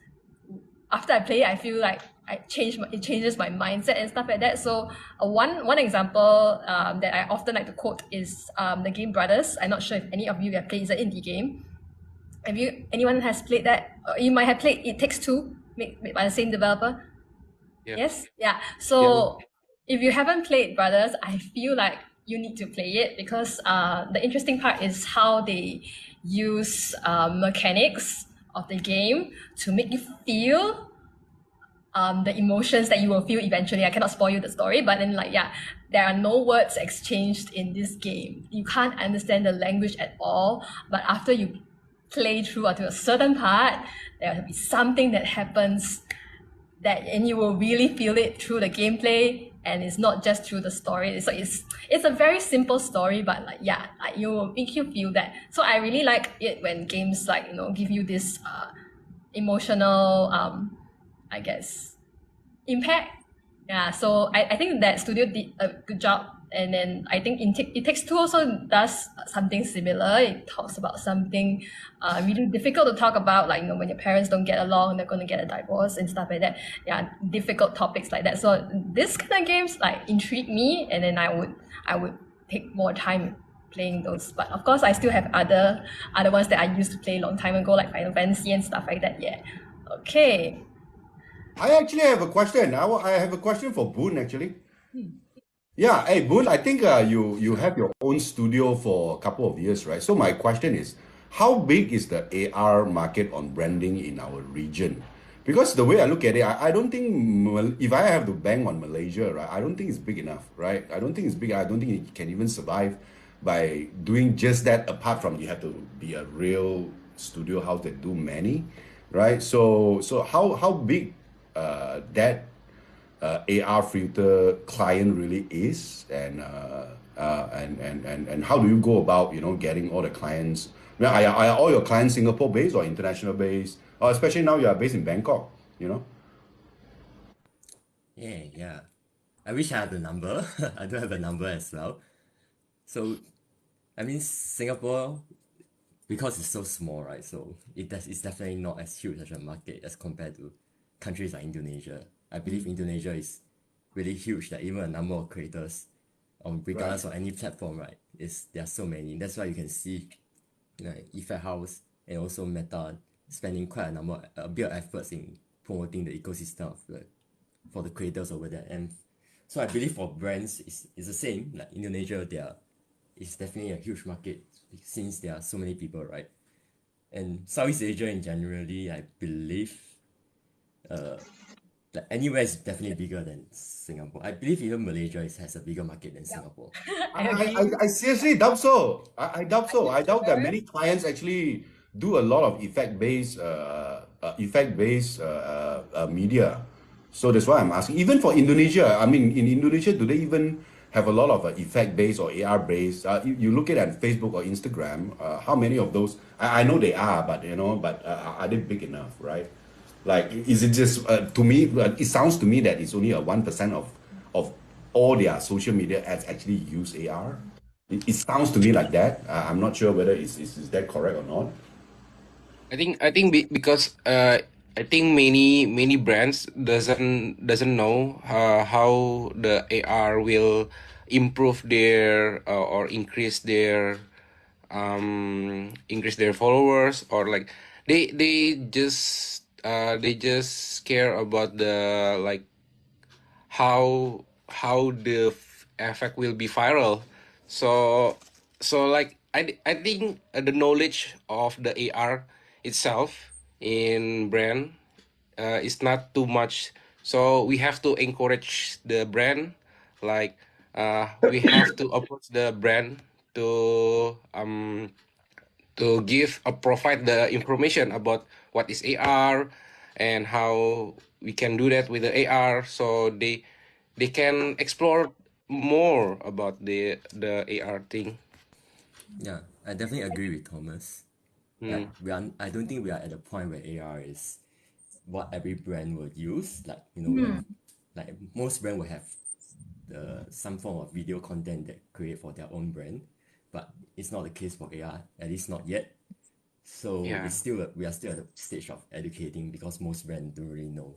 after I play, I feel like it changes my mindset and stuff like that. So one example that I often like to quote is the game Brothers. I'm not sure if any of you have played. It's an indie game. Have you anyone has played that? You might have played It Takes Two, made by the same developer. Yeah. Yes, yeah. Yeah. So if you haven't played Brothers, I feel like you need to play it because the interesting part is how they use mechanics of the game to make you feel the emotions that you will feel eventually. I cannot spoil you the story, but then like yeah, there are no words exchanged in this game. You can't understand the language at all, but after you play through until a certain part, there will be something that happens that and you will really feel it through the gameplay and it's not just through the story. So it's a very simple story, but like yeah, like you will make you feel that. So I really like it when games like give you this emotional I guess impact. Yeah, so I think that studio did a good job. And then I think It Takes Two also does something similar. It talks about something really difficult to talk about, like when your parents don't get along, they're going to get a divorce and stuff like that. Yeah, difficult topics like that. So this kind of games like intrigue me, and then I would take more time playing those. But of course, I still have other ones that I used to play a long time ago, like Final Fantasy and stuff like that. Yeah. Okay. I actually have a question. I have a question for Boon actually. Yeah, hey Boon, I think you have your own studio for a couple of years, right? So my question is, how big is the AR market on branding in our region? Because the way I look at it, I don't think if I have to bang on Malaysia, right, I don't think it's big enough, right? I don't think it's big. I don't think it can even survive by doing just that. Apart from you have to be a real studio house that do many, right? So how big that AR filter client really is, and how do you go about getting all the clients? Well, are all your clients Singapore based or international based? Or especially now you are based in Bangkok, you know? Yeah. I wish I had the number. I don't have the number as well. So, I mean, Singapore, because it's so small, right? So it's definitely not as huge as a market as compared to countries like Indonesia. I believe Indonesia is really huge. That even a number of creators, regardless of any platform, right? There are so many. That's why you can see, Effect House and also Meta spending quite a bit of efforts in promoting the ecosystem for the creators over there. And so I believe for brands, it's the same. Like Indonesia, it's definitely a huge market since there are so many people, right? And Southeast Asia in generally, I believe, like anywhere is definitely bigger than Singapore. I believe even Malaysia has a bigger market than Singapore. I agree. I seriously doubt so. I doubt so. I doubt that many clients actually do a lot of effect based media. So that's why I'm asking. Even for Indonesia, I mean, in Indonesia, do they even have a lot of effect based or AR based? You look at it on Facebook or Instagram. How many of those? I know they are, but are they big enough, right? Like, is it just to me? It sounds to me that it's only a 1% of all their social media ads actually use AR. It sounds to me like that. I'm not sure whether is that correct or not. Because I think many brands doesn't know how the AR will improve their or increase their followers, or like they just care about the like how the effect will be viral. So like I think the knowledge of the AR itself in brand is not too much. So we have to encourage the brand, like we have to approach the brand to provide the information about what is AR, and how we can do that with the AR, so they can explore more about the AR thing. Yeah, I definitely agree with Thomas. Like I don't think we are at a point where AR is what every brand would use. Like, you know, when like most brand will have some form of video content that create for their own brand, but it's not the case for AR, at least not yet. So Yeah. it's still we are still at the stage of educating, because most brands don't really know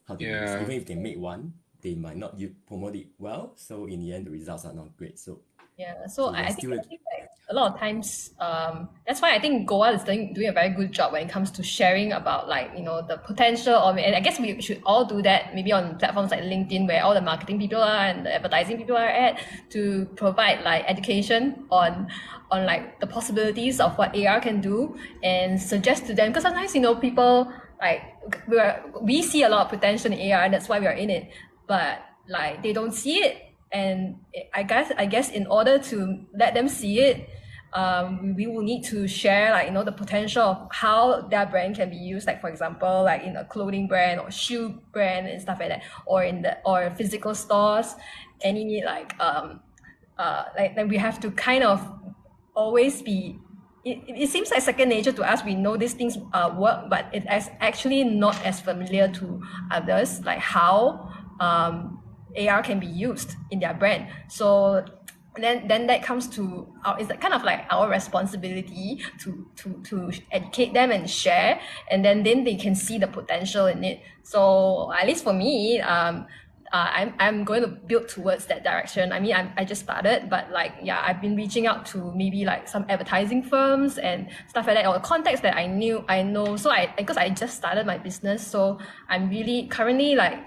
how to use. Yeah. Even if they make one, they might not promote it well. So in the end, the results are not great. So Yeah, So so there's I think still- like a lot of times, that's why I think Goa is doing a very good job when it comes to sharing about, like, you know, the potential of, and I guess we should all do that maybe on platforms like LinkedIn, where all the marketing people are and the advertising people are at, to provide like education on like the possibilities of what AR can do, and suggest to them, because sometimes, you know, people like we see a lot of potential in AR, and that's why we are in it, but like they don't see it. And I guess in order to let them see it, we will need to share, like, you know, the potential of how their brand can be used, like for example, like in a clothing brand or shoe brand and stuff like that, or in the or physical stores, any like we have to kind of always be. It seems like second nature to us. We know these things work, but it is actually not as familiar to others, like how AR can be used in their brand. So then that comes to it's kind of like our responsibility to educate them and share, and then they can see the potential in it. So at least for me, I'm going to build towards that direction. I mean, I just started, but like, yeah, I've been reaching out to maybe like some advertising firms and stuff like that, or contacts that I know. So because I just started my business, so I'm really currently like,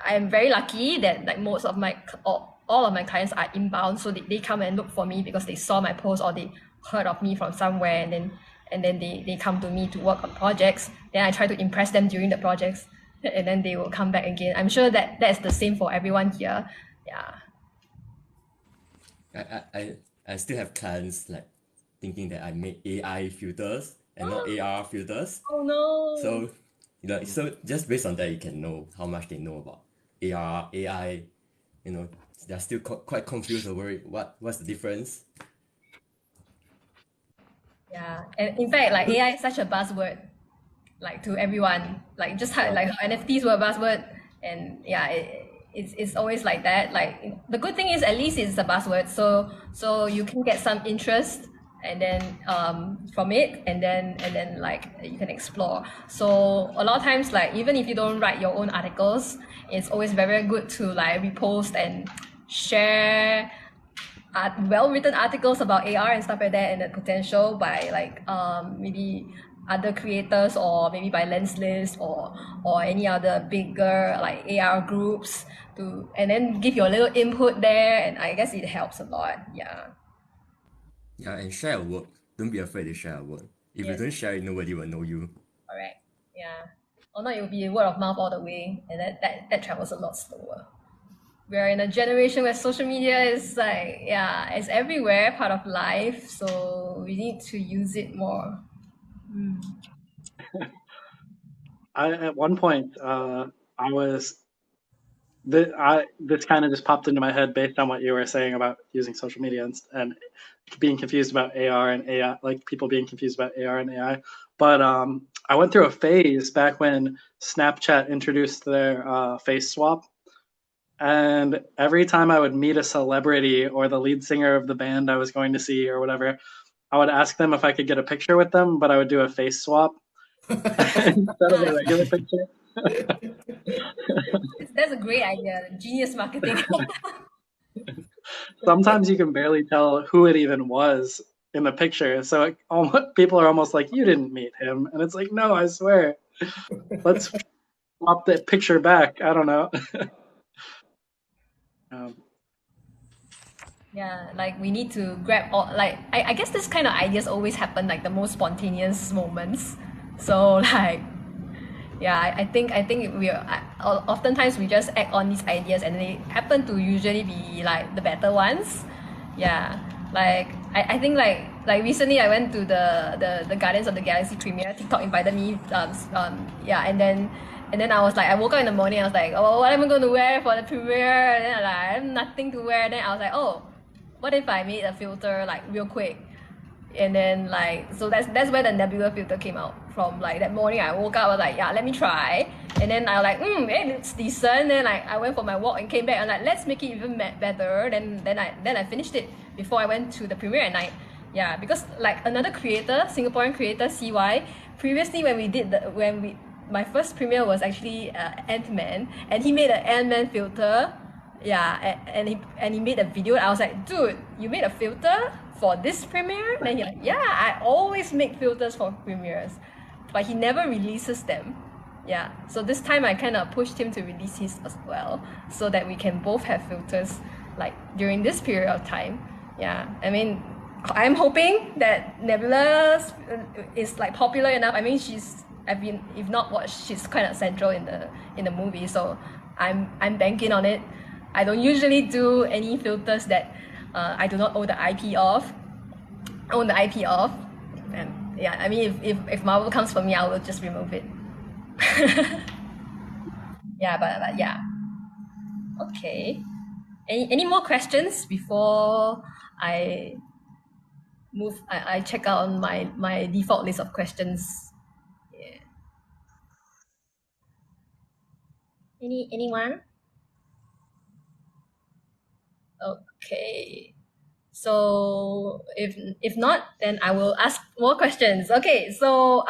I'm very lucky that like most of my all of my clients are inbound, so they come and look for me because they saw my post or they heard of me from somewhere, and then they come to me to work on projects. Then I try to impress them during the projects, and then they will come back again. I'm sure that that's the same for everyone here. Yeah. I still have clients like thinking that I make AI filters and not AR filters. Oh no. So, you know, so just based on that, you can know how much they know about AR, AI. You know, they're still quite confused over it. What's the difference? Yeah, and in fact, like AI is such a buzzword, like to everyone. Like just how, like how NFTs were a buzzword, and yeah, it's always like that. Like the good thing is at least it's a buzzword, so you can get some interest, and then from it, and then like you can explore. So a lot of times, like even if you don't write your own articles, it's always very good to like repost and share well-written articles about AR and stuff like that, and the potential by like maybe other creators, or maybe by Lens List, or any other bigger like AR groups, to and then give your little input there, and I guess it helps a lot. Yeah. Yeah, and share your work. Don't be afraid to share your work. If you Yes. don't share it, nobody will know you. Correct. Yeah. Or not, it will be word of mouth all the way, and that travels a lot slower. We're in a generation where social media is like, yeah, it's everywhere, part of life. So we need to use it more. At one point, this kind of just popped into my head based on what you were saying about using social media and being confused about AR and AI, like people being confused about AR and AI. But I went through a phase back when Snapchat introduced their face swap. And every time I would meet a celebrity or the lead singer of the band I was going to see or whatever, I would ask them if I could get a picture with them, but I would do a face swap instead of a regular picture. That's a great idea. Genius marketing. Sometimes you can barely tell who it even was in the picture. So people are almost like, you didn't meet him. And it's like, no, I swear. Let's swap that picture back. I don't know. Yeah, like we need to grab all, like I guess this kind of ideas always happen like the most spontaneous moments. So like, yeah, I think we are oftentimes we just act on these ideas, and they happen to usually be like the better ones. Yeah, like I think like like recently I went to the Guardians of the Galaxy premiere. TikTok invited me. Yeah, and then I was like, I woke up in the morning. I was like, oh, what am I going to wear for the premiere? And then I have nothing to wear. Then I was like, oh, what if I made a filter like real quick? And then like, so that's where the Nebula filter came out from. Like that morning I woke up, I was like, yeah, let me try. And then I was like, it looks decent. Then like I went for my walk and came back and like, let's make it even better. Then I finished it before I went to the premiere at night. Yeah, because like another creator, Singaporean creator CY, previously my first premiere was actually Ant-Man, and he made an Ant-Man filter. Yeah, and he made a video. I was like, dude, you made a filter for this premiere? Then he's like, yeah, I always make filters for premieres, but he never releases them. Yeah, so this time I kind of pushed him to release his as well, so that we can both have filters like during this period of time. Yeah, I mean, I'm hoping that Nebula is like popular enough. I mean, if not watched, she's kind of central in the movie, so I'm banking on it. I don't usually do any filters that I do not own the IP of. And yeah, I mean, if Marvel comes for me, I will just remove it. Yeah, but yeah. Okay. Any more questions before I move? I check out on my default list of questions. Yeah. Anyone? Okay. So if not, then I will ask more questions. Okay, so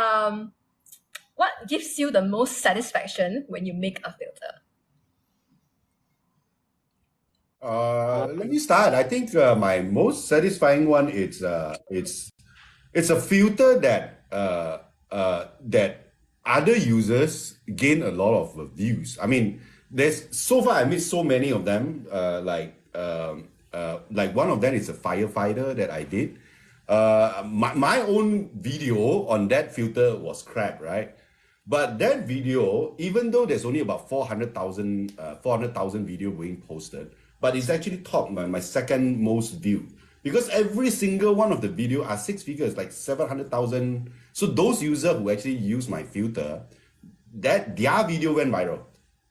what gives you the most satisfaction when you make a filter? Let me start. I think my most satisfying one it's a filter that other users gain a lot of views. I mean, there's so far I made so many of them. Like one of them is a firefighter that I did. My own video on that filter was crap, right? But that video, even though there's only about 400,000 video being posted, but it's actually top my second most viewed, because every single one of the video are six figures, like 700,000. So those users who actually use my filter, that their video went viral.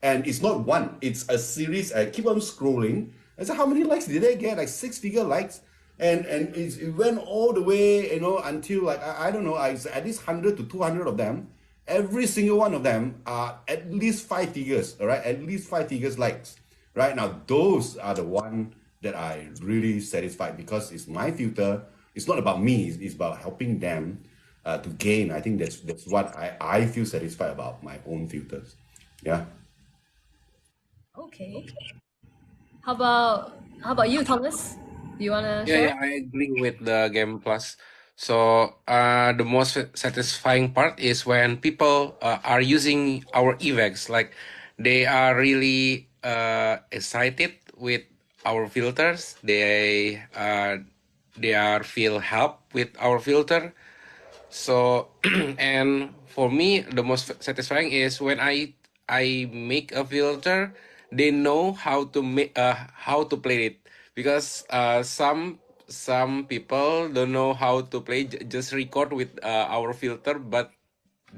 And it's not one, it's a series. I keep on scrolling. I said, how many likes did they get? Like six-figure likes. And it went all the way, until like, I don't know, at least 100 to 200 of them. Every single one of them are at least 5 figures, all right? At least 5 figures likes. Right now, those are the one that I really satisfied, because it's my filter. It's not about me. It's about helping them to gain. I think that's what I feel satisfied about my own filters. Yeah. Okay. How about you, Thomas? Do you wanna share? Yeah, I agree with the Game Plus. So the most satisfying part is when people are using our evacs, like they are really excited with our filters. They are feel help with our filter. So and for me, the most satisfying is when I make a filter, they know how to play it, because some people don't know how to play, just record with our filter but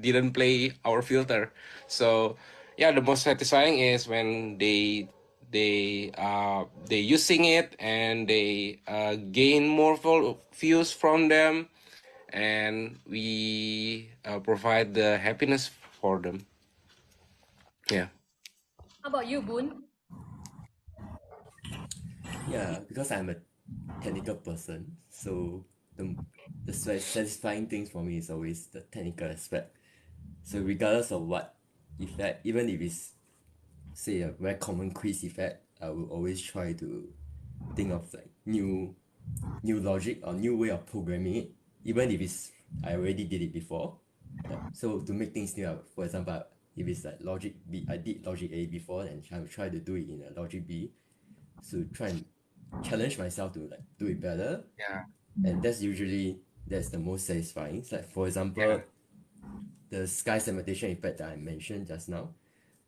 didn't play our filter. So yeah, the most satisfying is when they using it and they gain more views from them, and we provide the happiness for them. Yeah. How about you, Boon? Yeah, because I'm a technical person, so the satisfying things for me is always the technical aspect. So regardless of what effect, even if it's say a very common quiz effect, I will always try to think of like new logic or new way of programming it, even if it's I already did it before. Yeah. So to make things new, for example, if it's like logic B, I did logic A before, and I will try to do it in a logic B. So try and challenge myself to like do it better. Yeah. And that's the most satisfying. It's like, for example, the sky segmentation effect that I mentioned just now.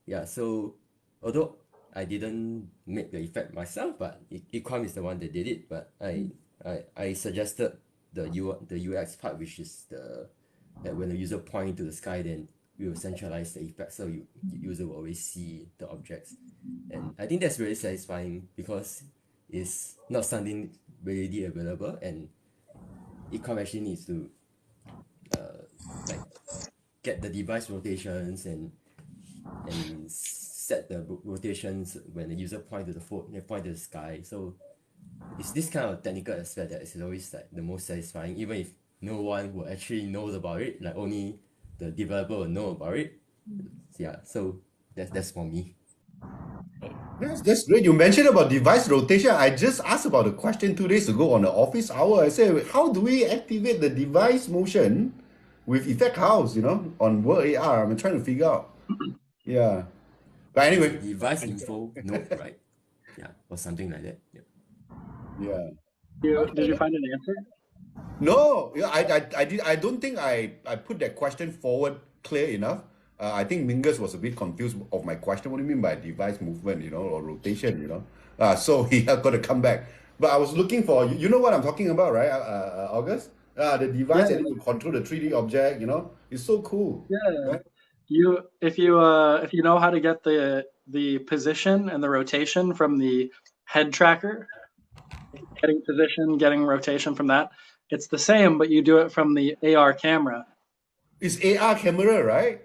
Yeah, so although I didn't make the effect myself, but Equam is the one that did it, but I suggested the UX part, which is that when the user point to the sky, then we will centralize the effect, so user will always see the objects. And I think that's really satisfying because it's not something readily available, and Ecom actually needs to like get the device rotations and set the rotations when the user point to the phone, point to the sky. So it's this kind of technical aspect that is always like the most satisfying, even if no one who actually knows about it, like only the developer will know about it. Yeah, so that's for me. Yes, that's great. You mentioned about device rotation. I just asked about the question 2 days ago on the office hour. I said, how do we activate the device motion with Effect House, on World AR? I'm trying to figure out. Yeah. But anyway. Device info node, right? Yeah, or something like that. Yeah. Did you find an answer? No, I don't think I put that question forward clear enough. I think Mingus was a bit confused of my question. What do you mean by device movement, or rotation, so he got to come back. But I was looking for, you know what I'm talking about, right, August? The device that needs to control the 3D object, it's so cool. Yeah. Right? If you know how to get the position and the rotation from the head tracker, getting position, getting rotation from that, it's the same, but you do it from the AR camera. It's AR camera, right?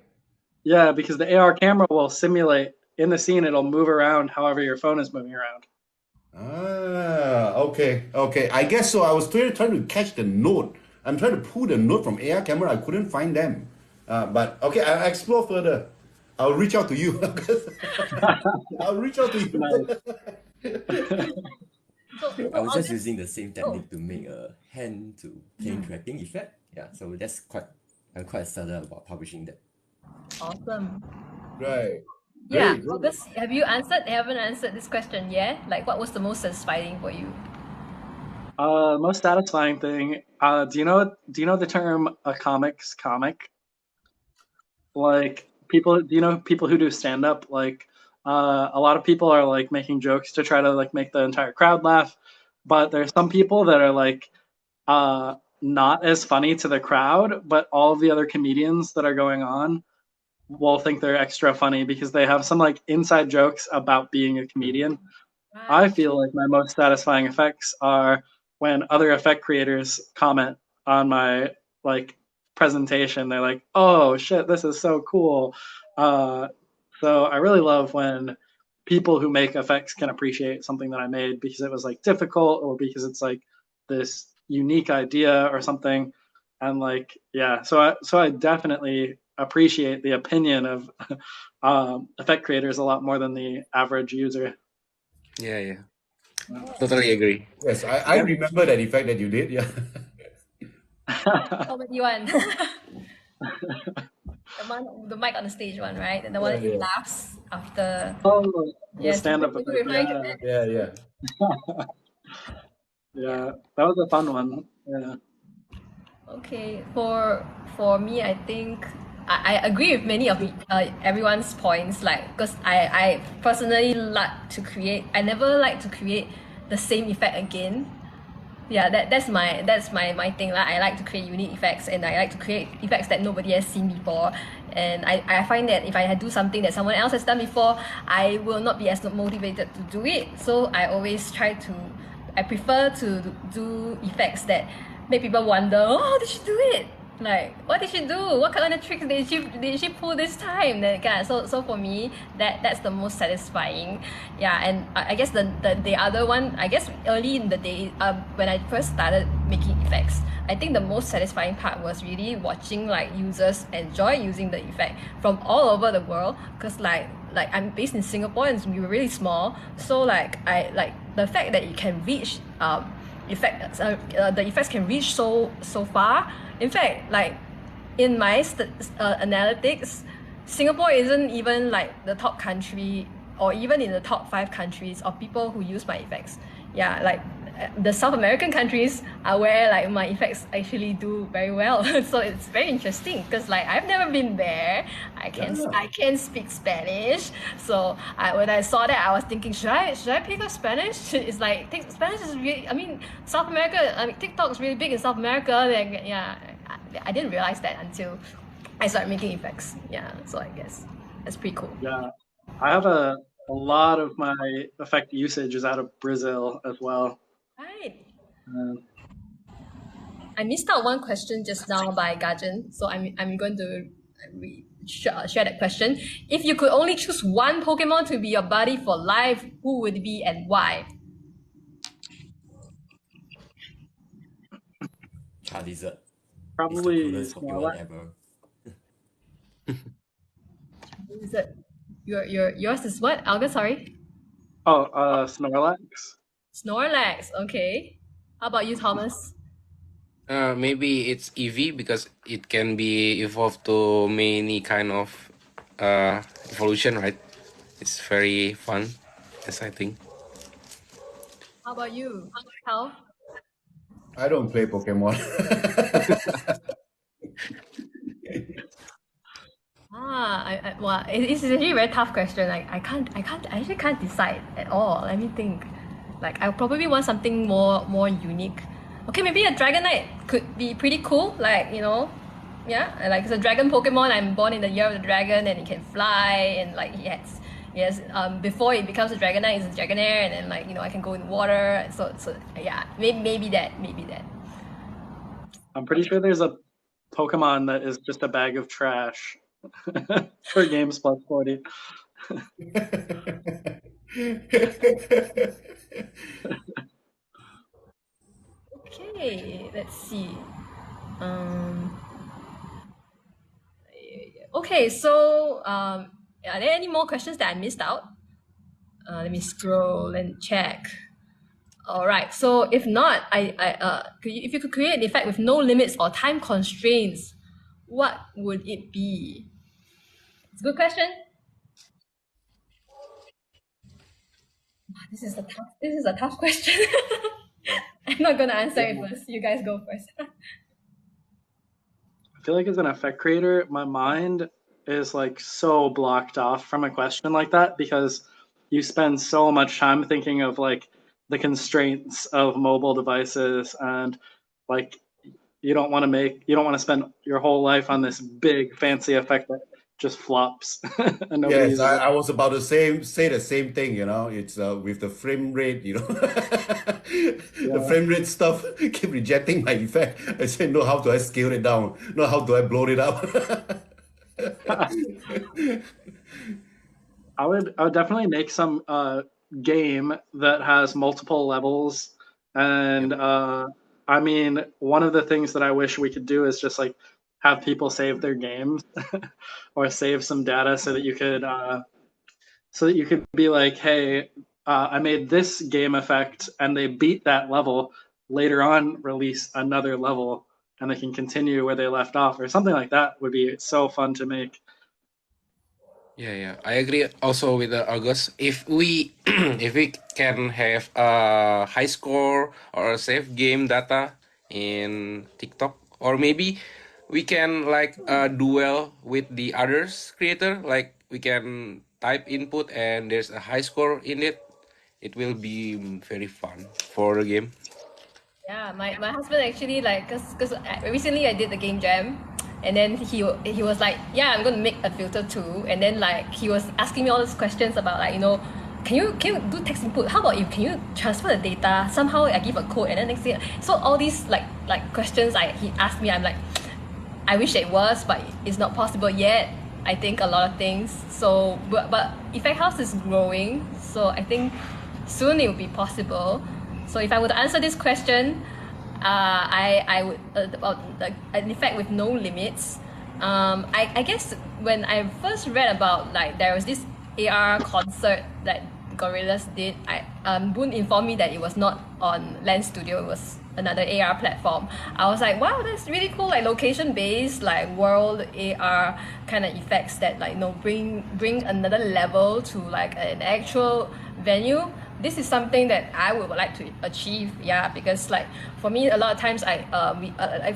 Yeah, because the AR camera will simulate in the scene, it'll move around however your phone is moving around. Okay. I guess so. I was trying to catch the note. I'm trying to pull the note from AR camera. I couldn't find them. But okay, I'll explore further. I'll reach out to you. I'll reach out to you. I was just using the same technique to make a hand to plane tracking effect. Yeah, so I'm quite excited about publishing that. Awesome. Right. Yeah. August, have you haven't answered this question yet? Like, what was the most satisfying for you? Most satisfying thing. Do you know the term a comic's comic? Like people who do stand up, like a lot of people are like making jokes to try to like make the entire crowd laugh, but there's some people that are like not as funny to the crowd, but all of the other comedians that are going on will think they're extra funny because they have some like inside jokes about being a comedian. Right. I feel like my most satisfying effects are when other effect creators comment on my like presentation. They're like, "Oh shit, this is so cool." So I really love when people who make effects can appreciate something that I made because it was like difficult or because it's like this unique idea or something. And like, yeah, so I definitely appreciate the opinion of effect creators a lot more than the average user. Yeah. Totally agree. Yes, I remember that effect that you did. Yeah. Oh, but you want the mic on the stage one, right? And the one that he laughs after. Oh, yes, stand up. Yeah. Yeah, that was a fun one. Yeah. Okay, for me, I think I agree with many of everyone's points. Like, because I personally like to create. I never like to create the same effect again. Yeah, that's my thing. Like, I like to create unique effects, and I like to create effects that nobody has seen before. And I find that if I do something that someone else has done before, I will not be as motivated to do it. So I prefer to do effects that make people wonder, oh, how did she do it? Like, what did she do? What kind of tricks did she pull this time? So for me, that's the most satisfying. Yeah, and I guess the other one, I guess early in the day, when I first started making effects, I think the most satisfying part was really watching like users enjoy using the effect from all over the world. Because like I'm based in Singapore and we were really small, so like I like the fact that it can reach the effects can reach so far. In fact, like in my analytics, Singapore isn't even like the top country or even in the top 5 countries of people who use my effects. Yeah, like the South American countries are where like my effects actually do very well. So it's very interesting because like I've never been there. I can speak Spanish. So when I saw that, I was thinking, should I pick up Spanish? It's like Spanish is really. I mean, South America. I mean, TikTok is really big in South America. Like, yeah, I didn't realize that until I started making effects. Yeah, so I guess that's pretty cool. Yeah, I have a lot of my effect usage is out of Brazil as well. Right. I missed out one question just now by Gajan, so I'm going to share that question. If you could only choose one Pokemon to be your buddy for life, who would it be and why? Charizard. Probably It's the coolest Pokemon ever. Is it yours is what? Alga, sorry. Oh, Snorlax. Snorlax. Okay. How about you, Thomas? Maybe it's Eevee because it can be evolved to many kind of evolution, right? It's very fun, exciting. How about you, Hal? I don't play Pokemon. Well, it's actually a very tough question. Like I actually can't decide at all. Let me think. Like I probably want something more unique. Okay, maybe a Dragonite could be pretty cool. Like, you know, yeah, like it's a dragon Pokemon. I'm born in the year of the dragon, and it can fly, and like he has before it becomes a Dragonite, it's a Dragonair, and then like, you know, I can go in water. So yeah, maybe that. I'm pretty sure there's a Pokemon that is just a bag of trash for games plus 40. Okay, let's see. Okay, so are there any more questions that I missed out? Let me scroll and check. All right. So if not, if you could create an effect with no limits or time constraints, what would it be? It's a good question. This is a tough question. I'm not gonna answer it first. You guys go first. I feel like as an effect creator, my mind is like so blocked off from a question like that because you spend so much time thinking of like the constraints of mobile devices and like you don't want to spend your whole life on this big fancy effect that just flops. And yes, I was about to say the same thing, you know. It's with the frame rate, you know. The frame rate stuff keep rejecting my effect. I said, no, how do I scale it down? No, how do I blow it up? I would definitely make some game that has multiple levels. And I mean, one of the things that I wish we could do is just like have people save their games or save some data so that you could be like, hey, I made this game effect and they beat that level, later on release another level and they can continue where they left off or something like that would be so fun to make. Yeah, I agree also with August. If we if we can have a high score or a save game data in TikTok, or maybe we can like duel with the others creator. Like we can type input and there's a high score in it. It will be very fun for the game. Yeah, my husband actually like cause recently I did the game jam. And then he was like, yeah, I'm gonna make a filter too. And then like he was asking me all these questions about like, you know, can you do text input? How about can you transfer the data? Somehow I give a code and then next thing. So all these like questions he asked me, I'm like, I wish it was, but it's not possible yet. I think a lot of things. So but Effect House is growing, so I think soon it will be possible. So if I would answer this question, I would about an effect with no limits. I guess when I first read about like there was this AR concert that Gorillas did, Boon informed me that it was not on Lens Studio, it was another AR platform. I was like, wow, that's really cool, like location based, like world AR kind of effects that like, you know, bring another level to like an actual venue. this is something that I would like to achieve. Yeah, because like for me, a lot of times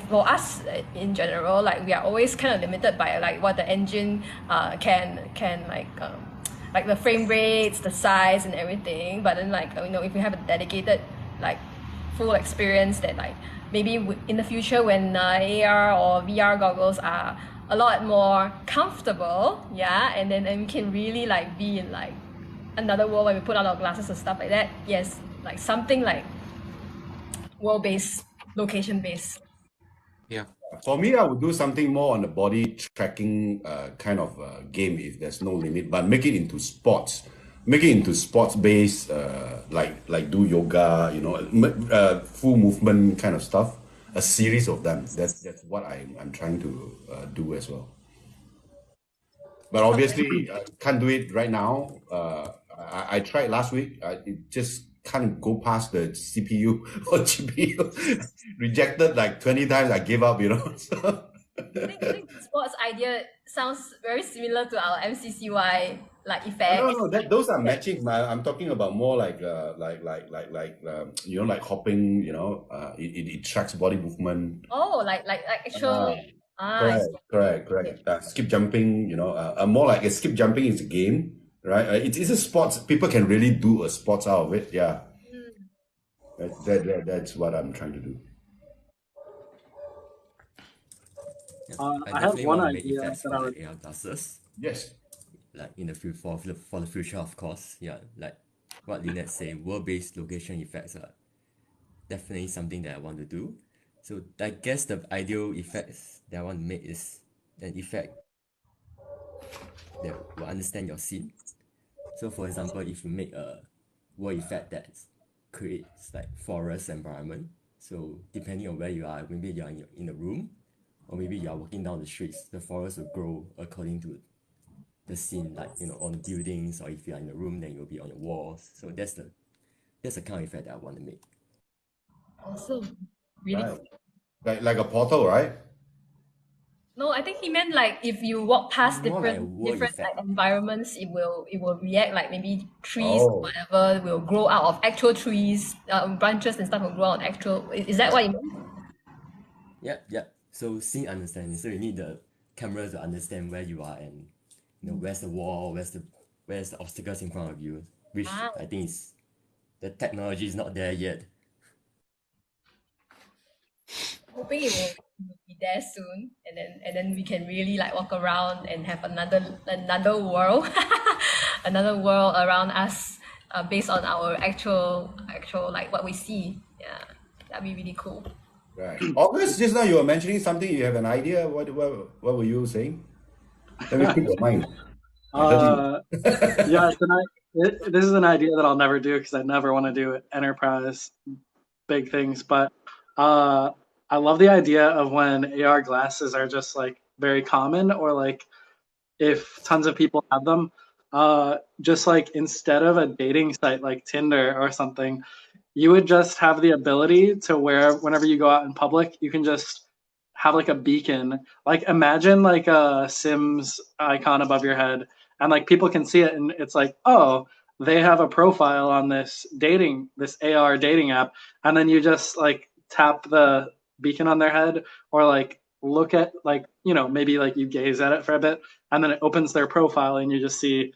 for us in general, like we are always kind of limited by like what the engine can like the frame rates, the size, and everything. But then like if we have a dedicated like full experience that like maybe in the future when AR or VR goggles are a lot more comfortable, yeah, and then we can really like be in like another world when we put on our glasses and stuff like that. Yes, like something like world-based, location-based. Yeah. For me, I would do something more on the body tracking kind of game if there's no limit, but make it into sports. Make it into sports-based, like do yoga, full movement kind of stuff. A series of them. That's what I'm trying to do as well. But obviously, can't do it right now. I tried last week. It just can't go past the CPU or GPU. Rejected like 20 times. I gave up, So. I think the sports idea sounds very similar to our MCCY like effect. No, those are matching. I'm talking about more like like hopping. It tracks body movement. Oh, like actual. Correct. Skip jumping. More like a skip jumping is a game, right? It's a sports. People can really do a sports out of it. Yeah. That's what I'm trying to do. I have one want to make idea effects that for I like would- AR glasses. Yes. Like in the future, for the future, of course. Yeah, like what Lynette say, world-based location effects are definitely something that I want to do. So I guess the ideal effects that I want to make is an effect that will understand your scene. So for example, if you make a world effect that creates like forest environment, so depending on where you are, maybe you're in a room, or maybe you are walking down the streets, the forest will grow according to the scene, like on buildings, or if you are in a room, then you'll be on your walls. So that's the kind of effect that I want to make. Awesome. Really Right. cool. Like a portal, right? No, I think he meant like if you walk past More like a different world effect. like environments, it will react like maybe trees or Oh. whatever will grow out of actual trees, branches and stuff will grow out of actual. Is that what you mean? Yeah. So scene understanding. So you need the camera to understand where you are and where's the wall, where's the obstacles in front of you, which I think is the technology is not there yet. Hoping it will be there soon, and then we can really like walk around and have another world, another world around us, based on our actual like what we see. Yeah, that'd be really cool. Right. August, just now you were mentioning something. You have an idea. What were you saying? Let me pick your mind. Yeah, this is an idea that I'll never do because I never want to do enterprise big things. But I love the idea of when AR glasses are just like very common, or like if tons of people have them. Just like instead of a dating site like Tinder or something, you would just have the ability to where whenever you go out in public, you can just have like a beacon. Like imagine like a Sims icon above your head, and like people can see it, and it's like, oh, they have a profile on this AR dating app, and then you just like tap the beacon on their head, or like look at like maybe like you gaze at it for a bit, and then it opens their profile, and you just see.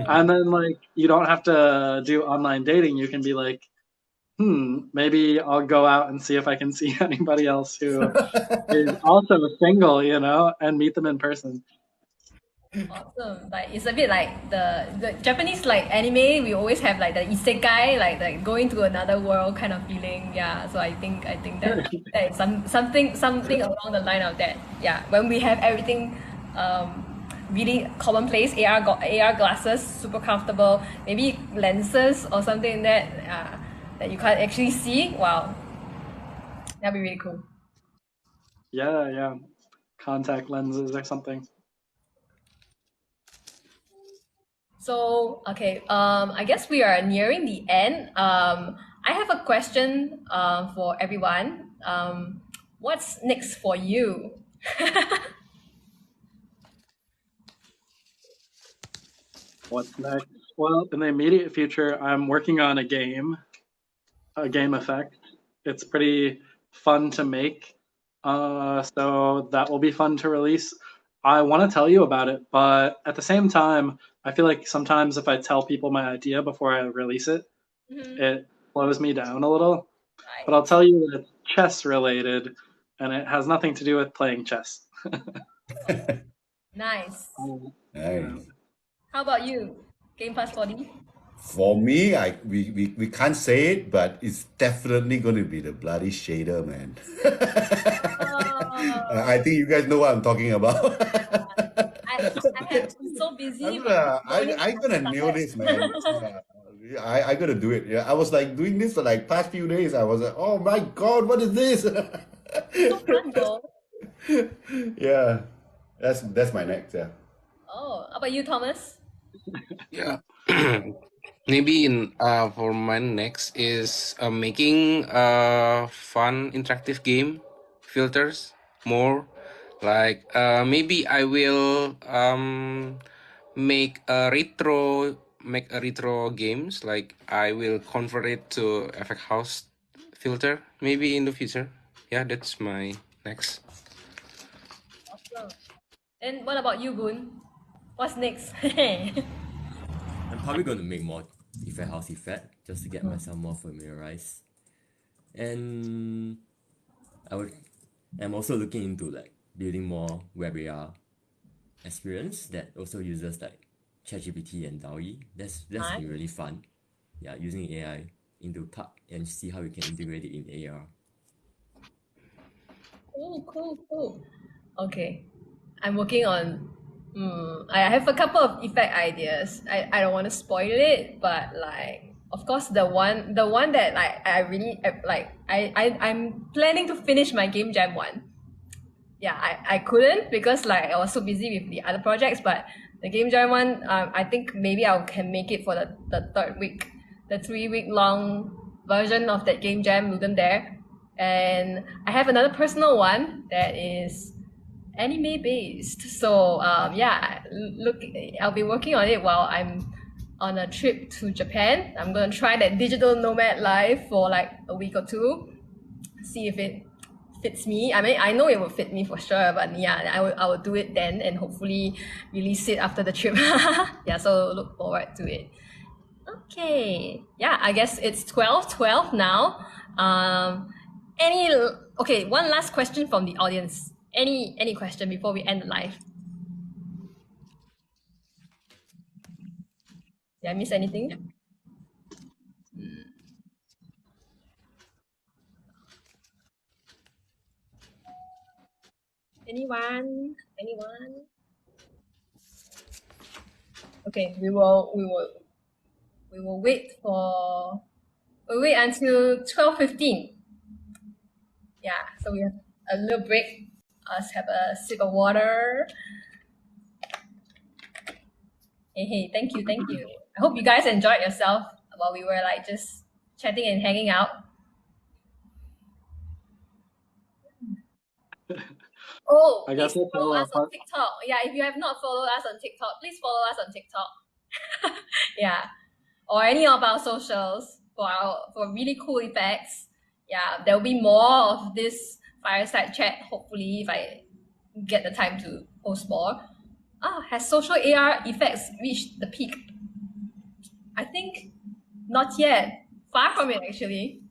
And then like you don't have to do online dating. You can be like, maybe I'll go out and see if I can see anybody else who is also single, and meet them in person. Awesome. Like it's a bit like the Japanese like anime. We always have like the isekai, like going to another world kind of feeling. Yeah. So I think that is something along the line of that. Yeah. When we have everything, really commonplace, AR glasses, super comfortable. Maybe lenses or something that you can't actually see. Wow. That'd be really cool. Yeah. Contact lenses or something. So, okay, I guess we are nearing the end. I have a question for everyone. What's next for you? What's next? Well, in the immediate future, I'm working on a game effect. It's pretty fun to make, so that will be fun to release. I want to tell you about it, but at the same time, I feel like sometimes if I tell people my idea before I release it, it slows me down a little. But I'll tell you that it's chess related, and it has nothing to do with playing chess. Nice. Nice. How about you? Game Pass 4D? For me, we can't say it, but it's definitely going to be the bloody shader, man. I think you guys know what I'm talking about. I have been so busy. I'm gonna nail this, man. I gotta do it. Yeah, I was like doing this for like past few days. I was like, oh my god, what is this? So fun though. Yeah, that's my next. Yeah. Oh, how about you, Thomas? Yeah. Maybe for my next is making fun interactive game filters more. Like maybe I will make a retro games. Like I will convert it to effect house filter maybe in the future. Yeah, that's my next. Awesome. And what about you, Boon? What's next? I'm probably going to make more effect house effect just to get myself more familiarized. And I'm also looking into like building more web AR experience that also uses like ChatGPT and DALL-E. That's been really fun. Yeah, using AI into Puck and see how we can integrate it in AR. Cool. Okay. I'm working on I have a couple of effect ideas. I don't want to spoil it, but like of course the one that like I really like I'm planning to finish my game jam one. Yeah, I couldn't because like I was so busy with the other projects, but the game jam one, I think maybe I can make it for the third week, the 3 week long version of that game jam Ludum Dare. And I have another personal one that is anime based. So yeah, look, I'll be working on it while I'm on a trip to Japan. I'm gonna try that digital nomad life for like a week or two, see if it fits me. I mean, I know it will fit me for sure, but yeah, I will do it then and hopefully release it after the trip. Yeah, so look forward to it. Okay, yeah, I guess it's 12:12 now. Any okay? One last question from the audience. Any question before we end the live? Did I miss anything? Anyone? Okay, we will wait for we'll wait until 12:15. Yeah, so we have a little break. Us have a sip of water. Hey, thank you. I hope you guys enjoyed yourself while we were like just chatting and hanging out. Oh, I please guess we'll follow tell us on TikTok. Yeah, if you have not followed us on TikTok, please follow us on TikTok. Yeah, or any of our socials for really cool effects. Yeah, there will be more of this fireside chat. Hopefully, if I get the time to post more. Has social AR effects reached the peak? I think not yet. Far from it, actually.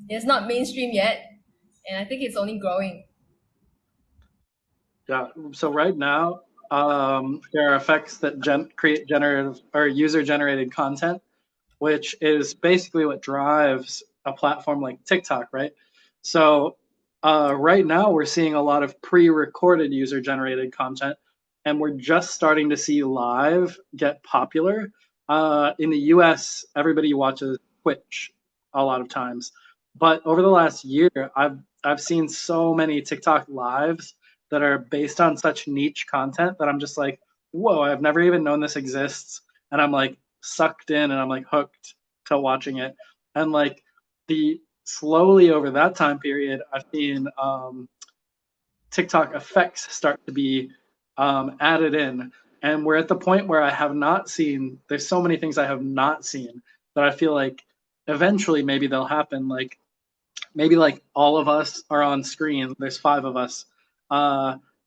It's not mainstream yet, and I think it's only growing. Yeah. So right now, there are effects that create generative or user-generated content, which is basically what drives a platform like TikTok, right? So right now, we're seeing a lot of pre-recorded user-generated content, and we're just starting to see live get popular. In the US, everybody watches Twitch a lot of times, but over the last year, I've seen so many TikTok lives that are based on such niche content that I'm just like, whoa, I've never even known this exists, and I'm like sucked in and I'm like hooked to watching it. And like the slowly over that time period, I've seen TikTok effects start to be added in. And we're at the point where I have not seen, there's so many things I have not seen that I feel like eventually maybe they'll happen. Like maybe like all of us are on screen. There's 5 of us.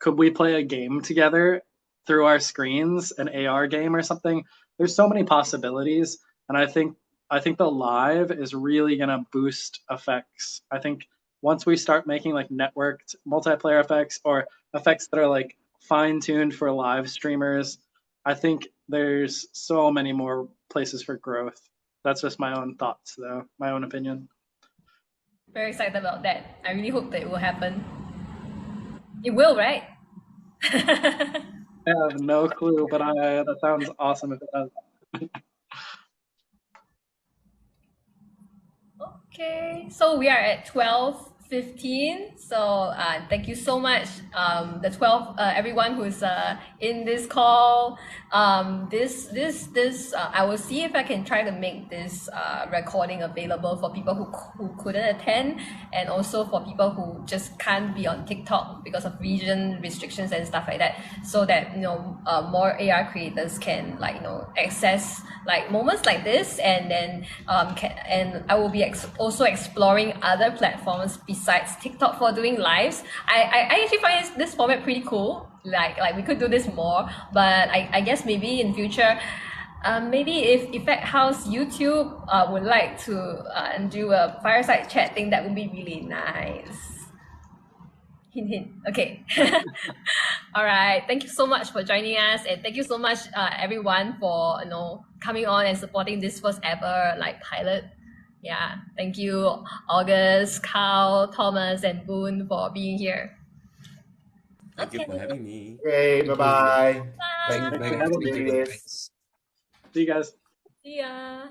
Could we play a game together through our screens, an AR game or something? There's so many possibilities, and I think the live is really gonna boost effects. I think once we start making like networked multiplayer effects or effects that are like fine-tuned for live streamers, I think there's so many more places for growth. That's just my own thoughts, though, my own opinion. Very excited about that. I really hope that it will happen. It will, right? I have no clue, but that sounds awesome if it does. Okay, so we are at 12:15. So thank you so much, the 12 everyone who's in this call. I will see if I can try to make this recording available for people who couldn't attend, and also for people who just can't be on TikTok because of region restrictions and stuff like that, so that more AR creators can access like moments like this, and then and I will be also exploring other platforms besides TikTok for doing lives. I actually find this format pretty cool. Like we could do this more, but I guess maybe in future, maybe if Effect House YouTube would like to do a fireside chat thing, that would be really nice. Hint, hint. Okay. All right. Thank you so much for joining us, and thank you so much, everyone, for coming on and supporting this first ever pilot. Yeah. Thank you, August, Carl, Thomas, and Boon for being here. Thank you for having me. Okay, bye-bye. Thanks for having me. Thanks. See you guys. See ya.